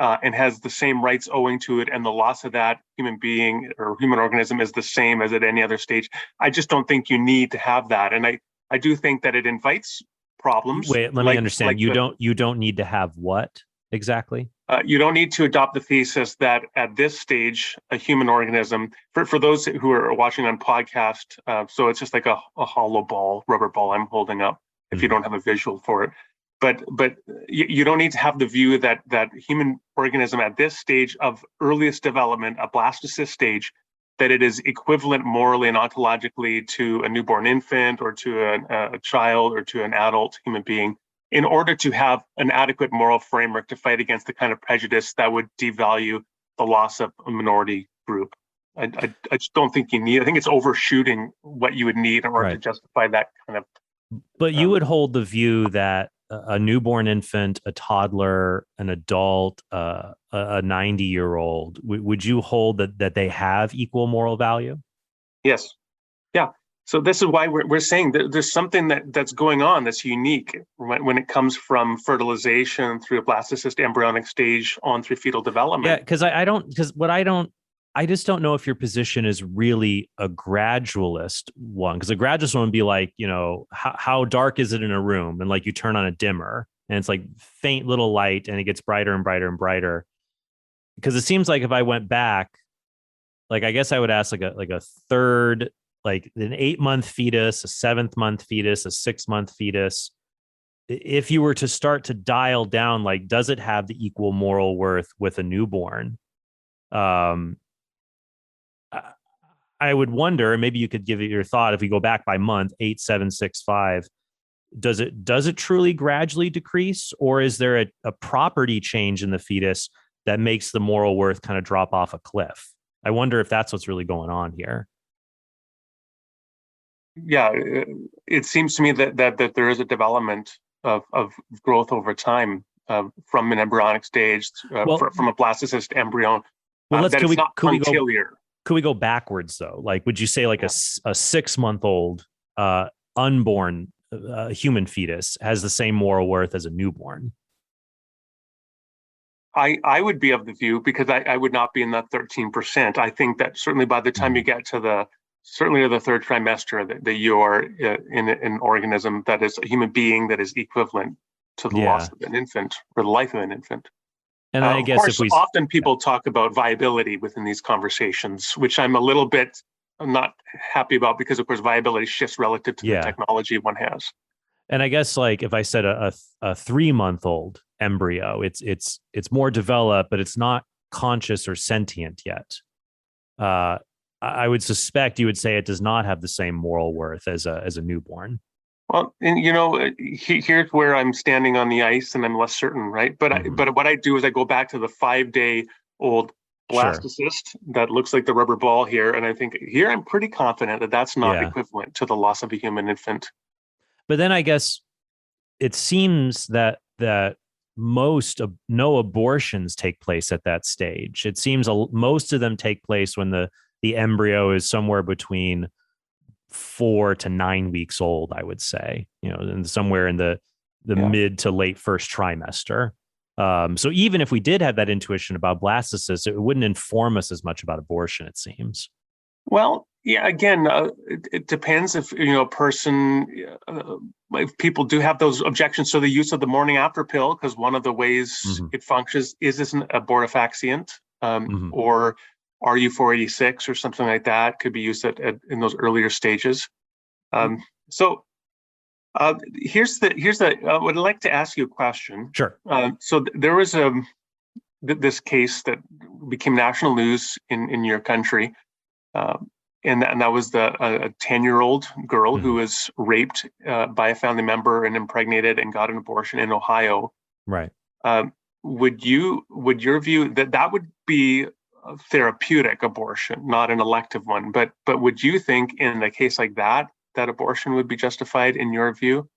And has the same rights owing to it, and the loss of that human being or human organism is the same as at any other stage. I just don't think you need to have that, and I do think that it invites problems. Wait, let me understand. You don't need to have what exactly? You don't need to adopt the thesis that at this stage a human organism, for those who are watching on podcast, so it's just like a hollow ball, rubber ball I'm holding up. If you don't have a visual for it. But you don't need to have the view that human organism at this stage of earliest development, a blastocyst stage, that it is equivalent morally and ontologically to a newborn infant or to a child or to an adult human being, in order to have an adequate moral framework to fight against the kind of prejudice that would devalue the loss of a minority group. I just don't think you need. I think it's overshooting what you would need in order to justify that kind of. But you would hold the view that a newborn infant, a toddler, an adult, a 90-year-old, would you hold that they have equal moral value? Yes. Yeah. So this is why we're saying that there's something that's going on that's unique when it comes from fertilization through a blastocyst embryonic stage on through fetal development. Yeah, because I just don't know if your position is really a gradualist one, because a gradualist one would be like, how dark is it in a room? And like you turn on a dimmer and it's like faint little light and it gets brighter and brighter and brighter. Because it seems like if I went back, like, I guess I would ask like a third, like an 8-month fetus, a 7th-month fetus, a 6-month fetus. If you were to start to dial down, like, does it have the equal moral worth with a newborn? I would wonder, and maybe you could give it your thought, if we go back by month, 8, 7, 6, 5, does it truly gradually decrease, or is there a property change in the fetus that makes the moral worth kind of drop off a cliff? I wonder if that's what's really going on here. Yeah, it seems to me that there is a development of growth over time from an embryonic stage, from a blastocyst embryo. Well, Could we go backwards though? Like, would you say like a 6-month-old unborn human fetus has the same moral worth as a newborn? I would be of the view, because I would not be in that 13%. I think that certainly by the time you get to the 3rd trimester, that you are in an organism that is a human being that is equivalent to the loss of an infant or the life of an infant. And I guess of course, often people talk about viability within these conversations, which I'm a little bit not happy about, because of course viability shifts relative to the technology one has. And I guess, like, if I said a 3-month-old embryo, it's more developed, but it's not conscious or sentient yet. I would suspect you would say it does not have the same moral worth as a newborn. Well, and here's where I'm standing on the ice, and I'm less certain, right? But but what I do is I go back to the 5-day-old blastocyst that looks like the rubber ball here, and I think here I'm pretty confident that that's not equivalent to the loss of a human infant. But then I guess it seems that no abortions take place at that stage. It seems most of them take place when the embryo is somewhere between 4 to 9 weeks old, I would say, and somewhere in the mid to late first trimester. So even if we did have that intuition about blastocysts, it wouldn't inform us as much about abortion, it seems. Well, yeah, again, it depends if, a person, if people do have those objections to the use of the morning after pill, because one of the ways it functions is an abortifacient, or RU486 or something like that could be used in those earlier stages. So here's I would like to ask you a question. Sure. So there was this case that became national news in your country, and that was a 10-year-old girl who was raped by a family member and impregnated and got an abortion in Ohio. Right. Would your view that would be therapeutic abortion, not an elective one. But would you think in a case like that abortion would be justified in your view?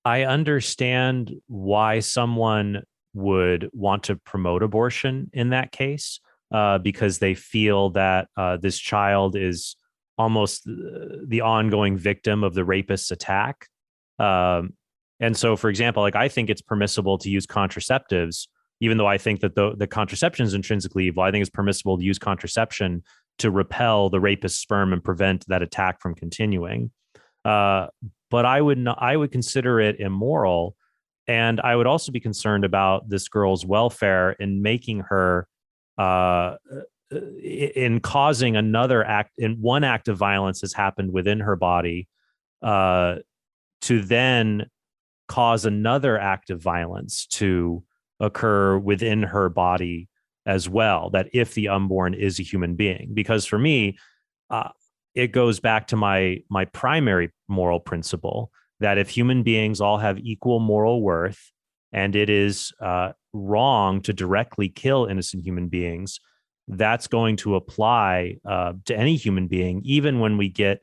I understand why someone would want to promote abortion in that case, because they feel that this child is almost the ongoing victim of the rapist's attack. And so, for example, like I think it's permissible to use contraceptives, even though I think that the contraception is intrinsically evil. I think it's permissible to use contraception to repel the rapist's sperm and prevent that attack from continuing. But I would consider it immoral, and I would also be concerned about this girl's welfare in making her, in causing another act, in one act of violence has happened within her body, to then cause another act of violence to occur within her body as well. That if the unborn is a human being, because for me, it goes back to my primary moral principle that if human beings all have equal moral worth, and it is wrong to directly kill innocent human beings, that's going to apply to any human being, even when we get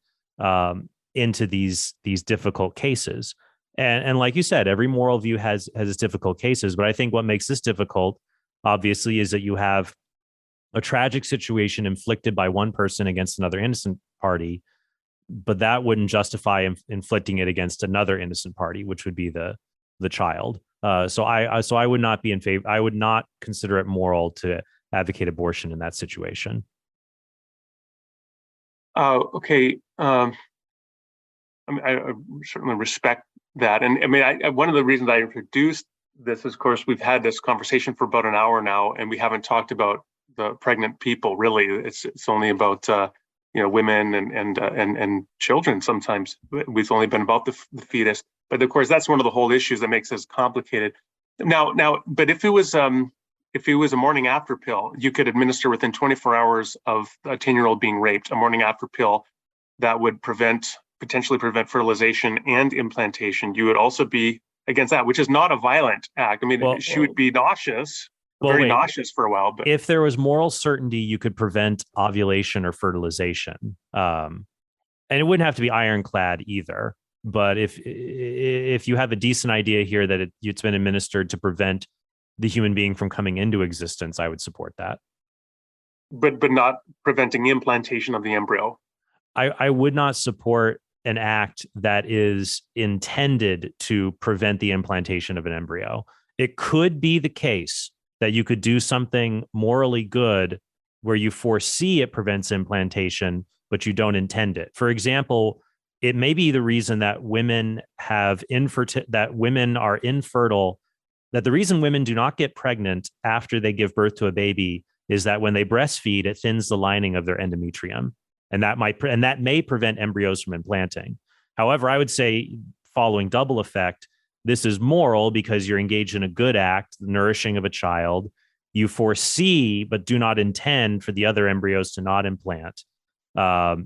into these difficult cases. And like you said, every moral view has its difficult cases. But I think what makes this difficult, obviously, is that you have a tragic situation inflicted by one person against another innocent party, but that wouldn't justify inflicting it against another innocent party, which would be the child. So I would not be in favor. I would not consider it moral to advocate abortion in that situation. Okay. I certainly respect that. And I mean, one of the reasons I introduced this is, of course, we've had this conversation for about an hour now, and we haven't talked about the pregnant people. Really, it's only about women and children. Sometimes we've only been about the fetus. But of course, that's one of the whole issues that makes this complicated. Now, but if it was a morning after pill, you could administer within 24 hours of a 10-year-old being raped, a morning after pill that would potentially prevent fertilization and implantation. You would also be against that, which is not a violent act. I mean, she would be nauseous. Nauseous for a while. But if there was moral certainty, you could prevent ovulation or fertilization. And it wouldn't have to be ironclad either. But if you have a decent idea here that it's been administered to prevent the human being from coming into existence, I would support that. But not preventing implantation of the embryo. I would not support an act that is intended to prevent the implantation of an embryo. It could be the case that you could do something morally good where you foresee it prevents implantation, but you don't intend it. For example, it may be the reason that women are infertile, that the reason women do not get pregnant after they give birth to a baby is that when they breastfeed, it thins the lining of their endometrium. And that may prevent embryos from implanting. However, I would say, following double effect, this is moral because you're engaged in a good act, the nourishing of a child. You foresee, but do not intend for the other embryos to not implant. So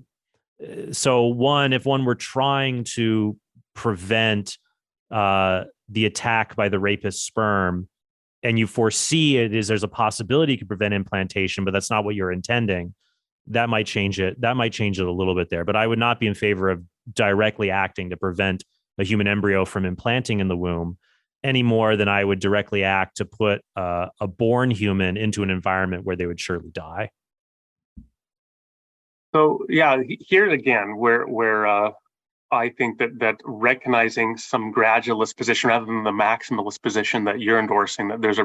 if one were trying to prevent the attack by the rapist's sperm, and you foresee there's a possibility you could prevent implantation, but that's not what you're intending, that might change it. That might change it a little bit there. But I would not be in favor of directly acting to prevent a human embryo from implanting in the womb any more than I would directly act to put a born human into an environment where they would surely die. So yeah, here again, where I think that recognizing some gradualist position rather than the maximalist position that you're endorsing, that there's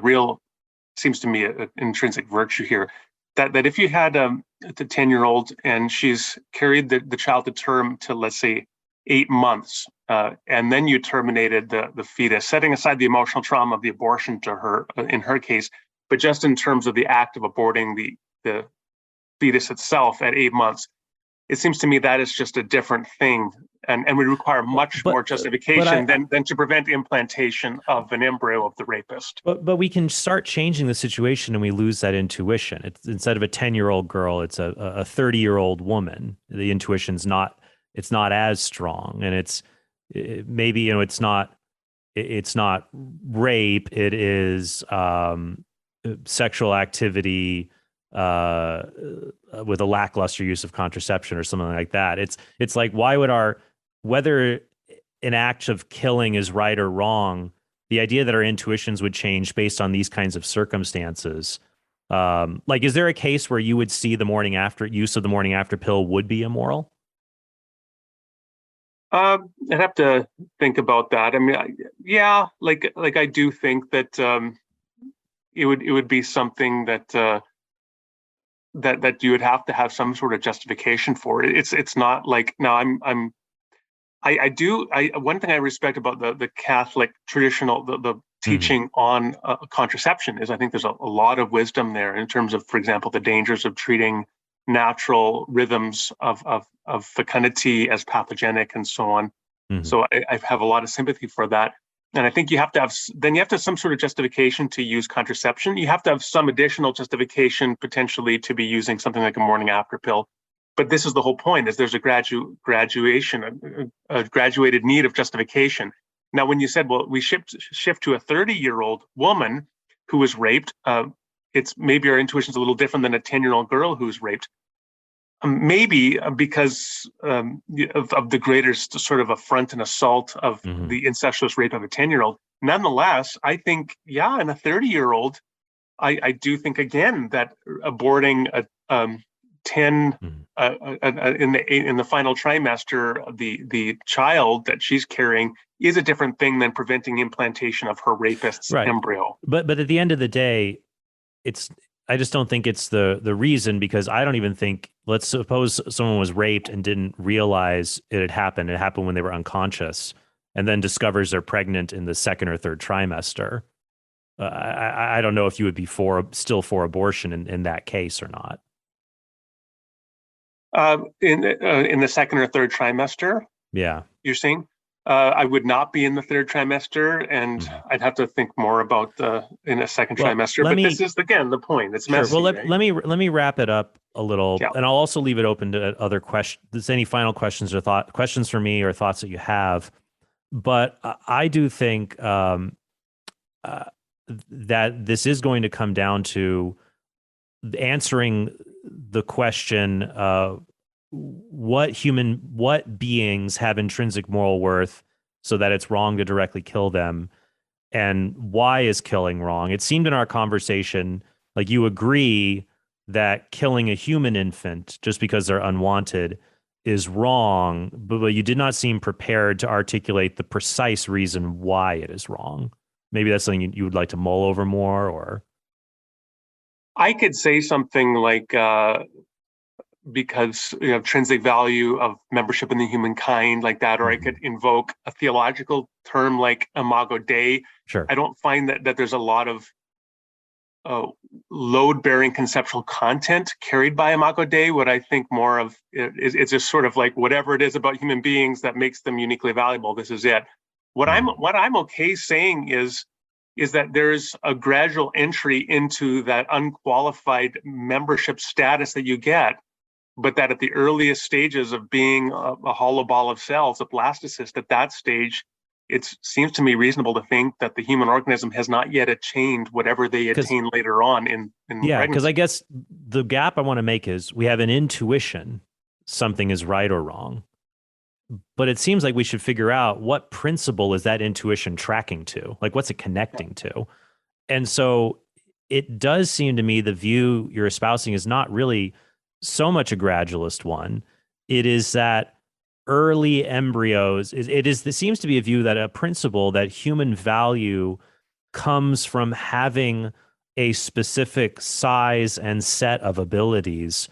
seems to me an intrinsic virtue here, that if you had the 10-year-old and she's carried the child to term to, let's say, 8 months, and then you terminated the fetus, setting aside the emotional trauma of the abortion to her, in her case, but just in terms of the act of aborting the fetus itself at 8 months, it seems to me that is just a different thing and would require much more justification than to prevent implantation of an embryo of the rapist. But we can start changing the situation and we lose that intuition. It's, instead of a 10-year-old girl, it's a 30-year-old woman. The intuition's not as strong, and it's not rape. It is sexual activity with a lackluster use of contraception or something like that. It's like, why would whether an act of killing is right or wrong, the idea that our intuitions would change based on these kinds of circumstances. Like, is there a case where you would see the morning after use of the morning after pill would be immoral? I'd have to think about that. I mean, yeah, like I do think that it would be something that that you would have to have some sort of justification for it. It's not like, no, I one thing I respect about the Catholic traditional the teaching on contraception is I think there's a lot of wisdom there in terms of, for example, the dangers of treating natural rhythms of fecundity as pathogenic and so on. So I have a lot of sympathy for that. And I think you have to have some sort of justification to use contraception. You have to have some additional justification potentially to be using something like a morning after pill. But this is the whole point: is there's a graduation, a graduated need of justification. Now, when you said, well, we shift to a 30-year-old woman who was raped, it's maybe our intuition's a little different than a 10-year-old girl who's raped. Maybe because of the greater sort of affront and assault of the incestuous rape of a 10-year-old. Nonetheless, I think, yeah, in a 30-year-old, I do think again that aborting a 10 in the final trimester, the child that she's carrying is a different thing than preventing implantation of her rapist's embryo. But at the end of the day, I just don't think it's the reason, because I don't even think, let's suppose someone was raped and didn't realize it had happened. It happened when they were unconscious, and then discovers they're pregnant in the second or third trimester. I don't know if you would be still for abortion in that case or not. In the second or third trimester, yeah, you're saying? I would not be in the third trimester, and I'd have to think more about in a second trimester. But this is again the point. It's messy. Well, right? let me wrap it up a little, and I'll also leave it open to other questions. Any final questions or questions for me or thoughts that you have? But I do think that this is going to come down to answering the question: what beings have intrinsic moral worth, so that it's wrong to directly kill them, and why is killing wrong? It seemed in our conversation like you agree that killing a human infant just because they're unwanted is wrong, but you did not seem prepared to articulate the precise reason why it is wrong. Maybe that's something you would like to mull over more, or I could say something like because intrinsic value of membership in the human-kind, like that, or I could invoke a theological term like imago Dei. Sure. I don't find that there's a lot of load-bearing conceptual content carried by imago Dei. What I think more of is it's just sort of like whatever it is about human beings that makes them uniquely valuable. This is it. What I'm okay saying is that there's a gradual entry into that unqualified membership status that you get, but that at the earliest stages of being a hollow ball of cells, a blastocyst, at that stage, it seems to me reasonable to think that the human organism has not yet attained whatever they attain later on in pregnancy. Because I guess the gap I want to make is we have an intuition something is right or wrong, but it seems like we should figure out what principle is that intuition tracking to, like what's it connecting to. And so it does seem to me the view you're espousing is not really so much a gradualist one. It is that early embryos, it seems to be a view that a principle that human value comes from having a specific size and set of abilities.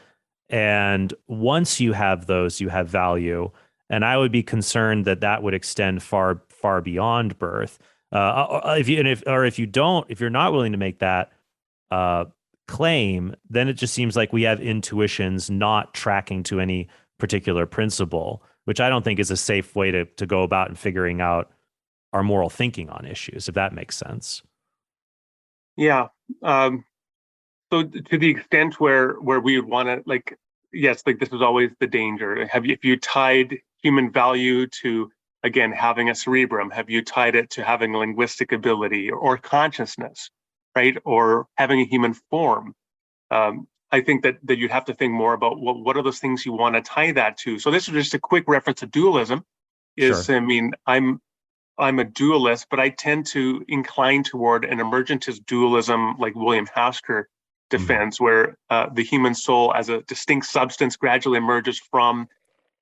And once you have those, you have value. And I would be concerned that that would extend far, far beyond birth. If you're not willing to make that claim, then it just seems like we have intuitions not tracking to any particular principle, which I don't think is a safe way to go about and figuring out our moral thinking on issues, if that makes sense. Yeah. So to the extent where we would want to, like, yes, like this is always the danger. If you tied human value to, again, having a cerebrum, have you tied it to having a linguistic ability or consciousness, right? Or having a human form? I think that you'd have to think more about what are those things you want to tie that to. So this is just a quick reference to dualism. Sure. I mean, I'm a dualist, but I tend to incline toward an emergentist dualism, like William Hasker defends, where the human soul as a distinct substance gradually emerges from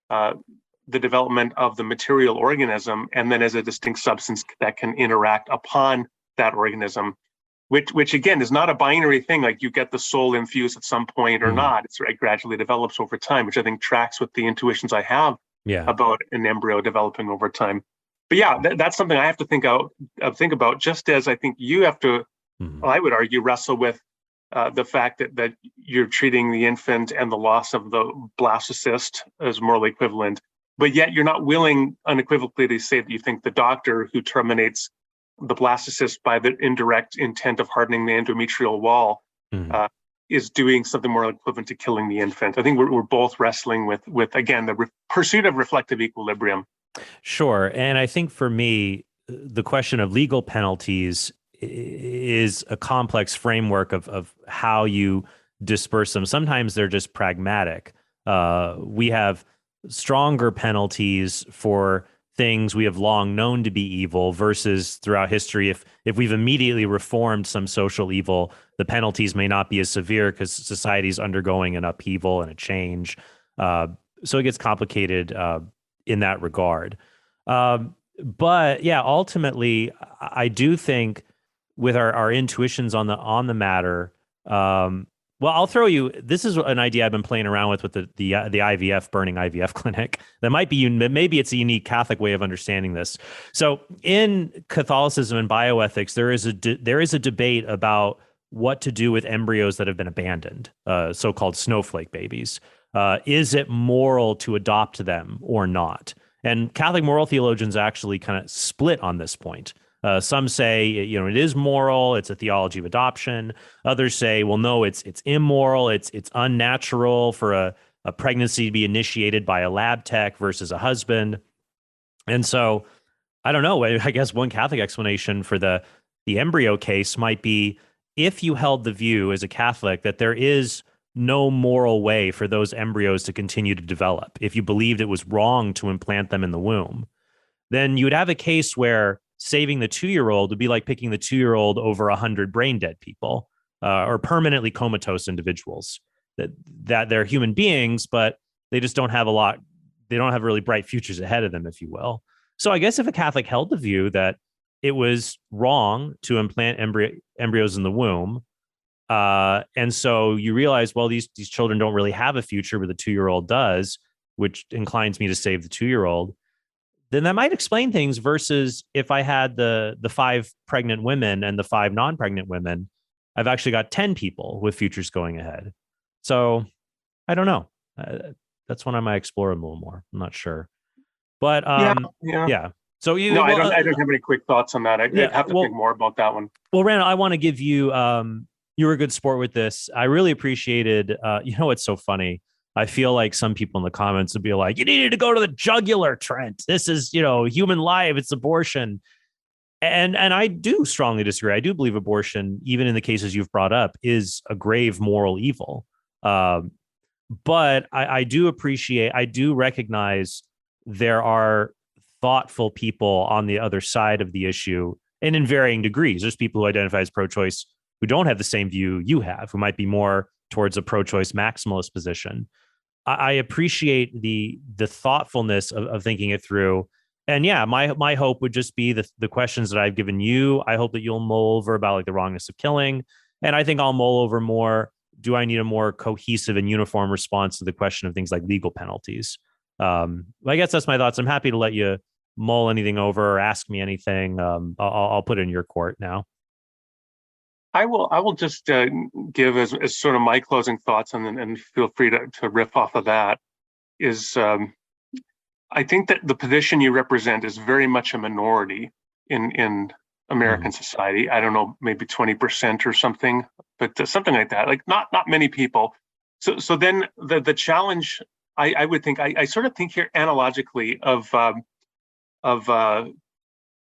the development of the material organism, and then as a distinct substance that can interact upon that organism. Which again is not a binary thing, like you get the soul infused at some point or not. It gradually develops over time, which I think tracks with the intuitions I have about an embryo developing over time. But yeah, that's something I have to think about, just as I think you have to, I would argue, wrestle with the fact that you're treating the infant and the loss of the blastocyst as morally equivalent, but yet you're not willing unequivocally to say that you think the doctor who terminates the blastocyst by the indirect intent of hardening the endometrial wall is doing something more equivalent to killing the infant. I think we're both wrestling with again, the pursuit of reflective equilibrium. Sure. And I think for me, the question of legal penalties is a complex framework of how you disperse them. Sometimes they're just pragmatic. We have stronger penalties for things we have long known to be evil versus throughout history. If we've immediately reformed some social evil, the penalties may not be as severe because society is undergoing an upheaval and a change. So it gets complicated in that regard. But yeah, ultimately, I do think with our intuitions on the matter, well, I'll throw you. This is an idea I've been playing around with the IVF burning IVF clinic. That might be maybe it's a unique Catholic way of understanding this. So in Catholicism and bioethics, there is a debate about what to do with embryos that have been abandoned, so-called snowflake babies. Is it moral to adopt them or not? And Catholic moral theologians actually kind of split on this point. Some say, it is moral. It's a theology of adoption. Others say, well, no, it's immoral. It's unnatural for a pregnancy to be initiated by a lab tech versus a husband. And so, I don't know. I guess one Catholic explanation for the embryo case might be if you held the view as a Catholic that there is no moral way for those embryos to continue to develop. If you believed it was wrong to implant them in the womb, then you would have a case where saving the 2-year-old would be like picking the 2-year-old over 100 brain dead people or permanently comatose individuals that they're human beings, but they just don't have they don't have really bright futures ahead of them, if you will. So I guess if a Catholic held the view that it was wrong to implant embryos in the womb, and so you realize, well, these children don't really have a future, but the 2-year-old does, which inclines me to save the 2-year-old, then that might explain things versus if I had the 5 pregnant women and the 5 non-pregnant women, I've actually got 10 people with futures going ahead. So I don't know. That's one I might explore a little more. I'm not sure. But yeah. So I don't have any quick thoughts on that. I'd have to think more about that one. Well, Randall, I want to give you, you were a good sport with this. I really appreciated, it's so funny. I feel like some people in the comments would be like, you needed to go to the jugular, Trent. This is, human life. It's abortion. And I do strongly disagree. I do believe abortion, even in the cases you've brought up, is a grave moral evil. But I do recognize there are thoughtful people on the other side of the issue, and in varying degrees. There's people who identify as pro-choice who don't have the same view you have, who might be more towards a pro-choice maximalist position. I appreciate the thoughtfulness of thinking it through. And yeah, my hope would just be the questions that I've given you. I hope that you'll mull over about like the wrongness of killing. And I think I'll mull over more. Do I need a more cohesive and uniform response to the question of things like legal penalties? I guess that's my thoughts. I'm happy to let you mull anything over or ask me anything. I'll put it in your court now. I will just give as sort of my closing thoughts, and feel free to riff off of that. Is I think that the position you represent is very much a minority in American society. I don't know, maybe 20% or something, but something like that. Like not many people. So then the challenge, I would think, I sort of think here analogically of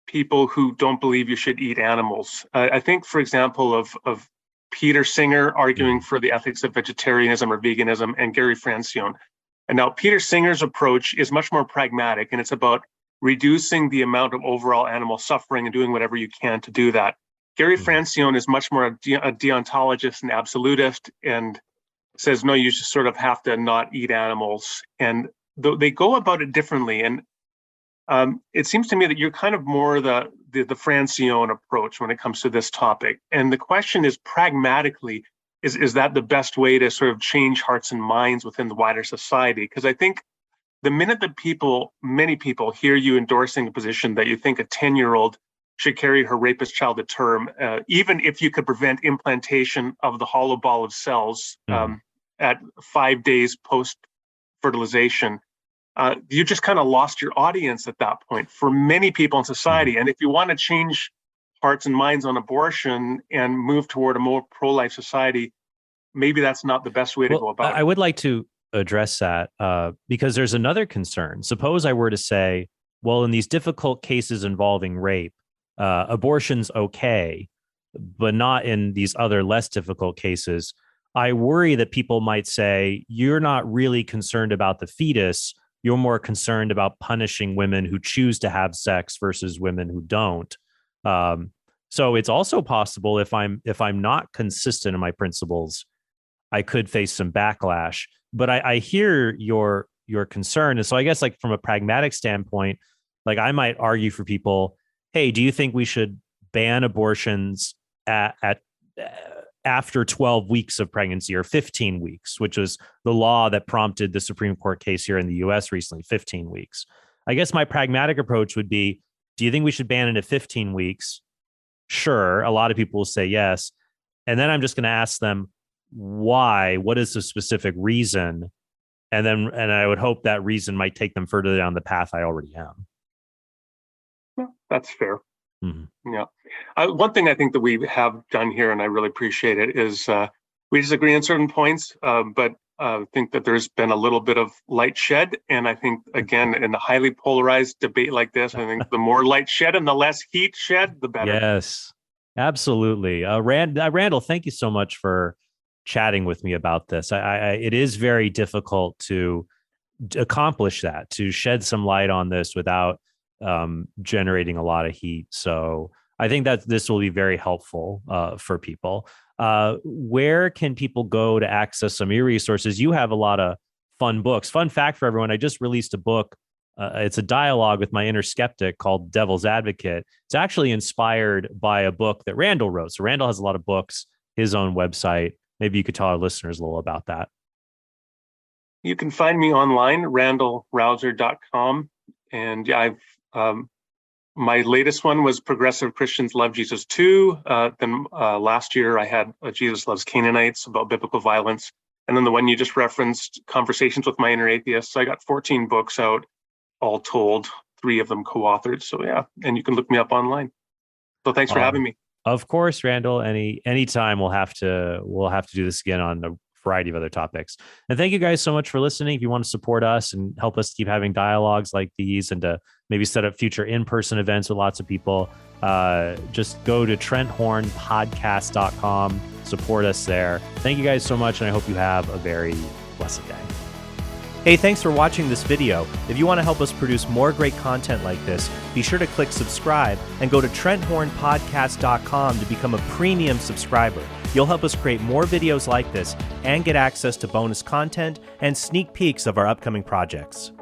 people who don't believe you should eat animals. I think, for example, of Peter Singer arguing for the ethics of vegetarianism or veganism, and Gary Francione. And now Peter Singer's approach is much more pragmatic, and it's about reducing the amount of overall animal suffering and doing whatever you can to do that. Gary Francione is much more a deontologist and absolutist, and says, no, you just sort of have to not eat animals. And they go about it differently. And it seems to me that you're kind of more the Francione approach when it comes to this topic. And the question is, pragmatically, is that the best way to sort of change hearts and minds within the wider society? Because I think the minute that many people hear you endorsing a position that you think a 10-year-old should carry her rapist child to term, even if you could prevent implantation of the hollow ball of cells at 5 days post-fertilization, you just kind of lost your audience at that point for many people in society. And if you want to change hearts and minds on abortion and move toward a more pro-life society, maybe that's not the best way to go about it. I would like to address that because there's another concern. Suppose I were to say, well, in these difficult cases involving rape, abortion's okay, but not in these other less difficult cases. I worry that people might say, you're not really concerned about the fetus. You're more concerned about punishing women who choose to have sex versus women who don't. So it's also possible if I'm not consistent in my principles, I could face some backlash. But I hear your concern. And so I guess like from a pragmatic standpoint, like I might argue for people, hey, do you think we should ban abortions at after 12 weeks of pregnancy or 15 weeks, which was the law that prompted the Supreme Court case here in the US recently, 15 weeks. I guess my pragmatic approach would be, do you think we should ban it at 15 weeks? Sure. A lot of people will say yes. And then I'm just going to ask them, why? What is the specific reason? And I would hope that reason might take them further down the path I already am. Yeah, that's fair. Yeah. One thing I think that we have done here, and I really appreciate it, is we disagree on certain points, but I think that there's been a little bit of light shed. And I think, again, in a highly polarized debate like this, I think the more light shed and the less heat shed, the better. Yes, absolutely. Randal, thank you so much for chatting with me about this. It is very difficult to accomplish that, to shed some light on this without generating a lot of heat. So I think that this will be very helpful for people. Where can people go to access some of your resources? You have a lot of fun books. Fun fact for everyone, I just released a book. It's a dialogue with my inner skeptic called Devil's Advocate. It's actually inspired by a book that Randal wrote. So Randal has a lot of books, his own website. Maybe you could tell our listeners a little about that. You can find me online, randalrauser.com. And yeah, my latest one was Progressive Christians Love Jesus Too. Then last year I had Jesus Loves Canaanites about biblical violence. And then the one you just referenced, Conversations with My Inner Atheist. So I got 14 books out, all told, 3 of them co-authored. So yeah, and you can look me up online. So thanks for having me. Of course, Randal. Anytime we'll have to do this again on a variety of other topics. And thank you guys so much for listening. If you want to support us and help us keep having dialogues like these and to maybe set up future in-person events with lots of people, just go to TrentHornPodcast.com, support us there. Thank you guys so much, and I hope you have a very blessed day. Hey, thanks for watching this video. If you want to help us produce more great content like this, be sure to click subscribe and go to TrentHornPodcast.com to become a premium subscriber. You'll help us create more videos like this and get access to bonus content and sneak peeks of our upcoming projects.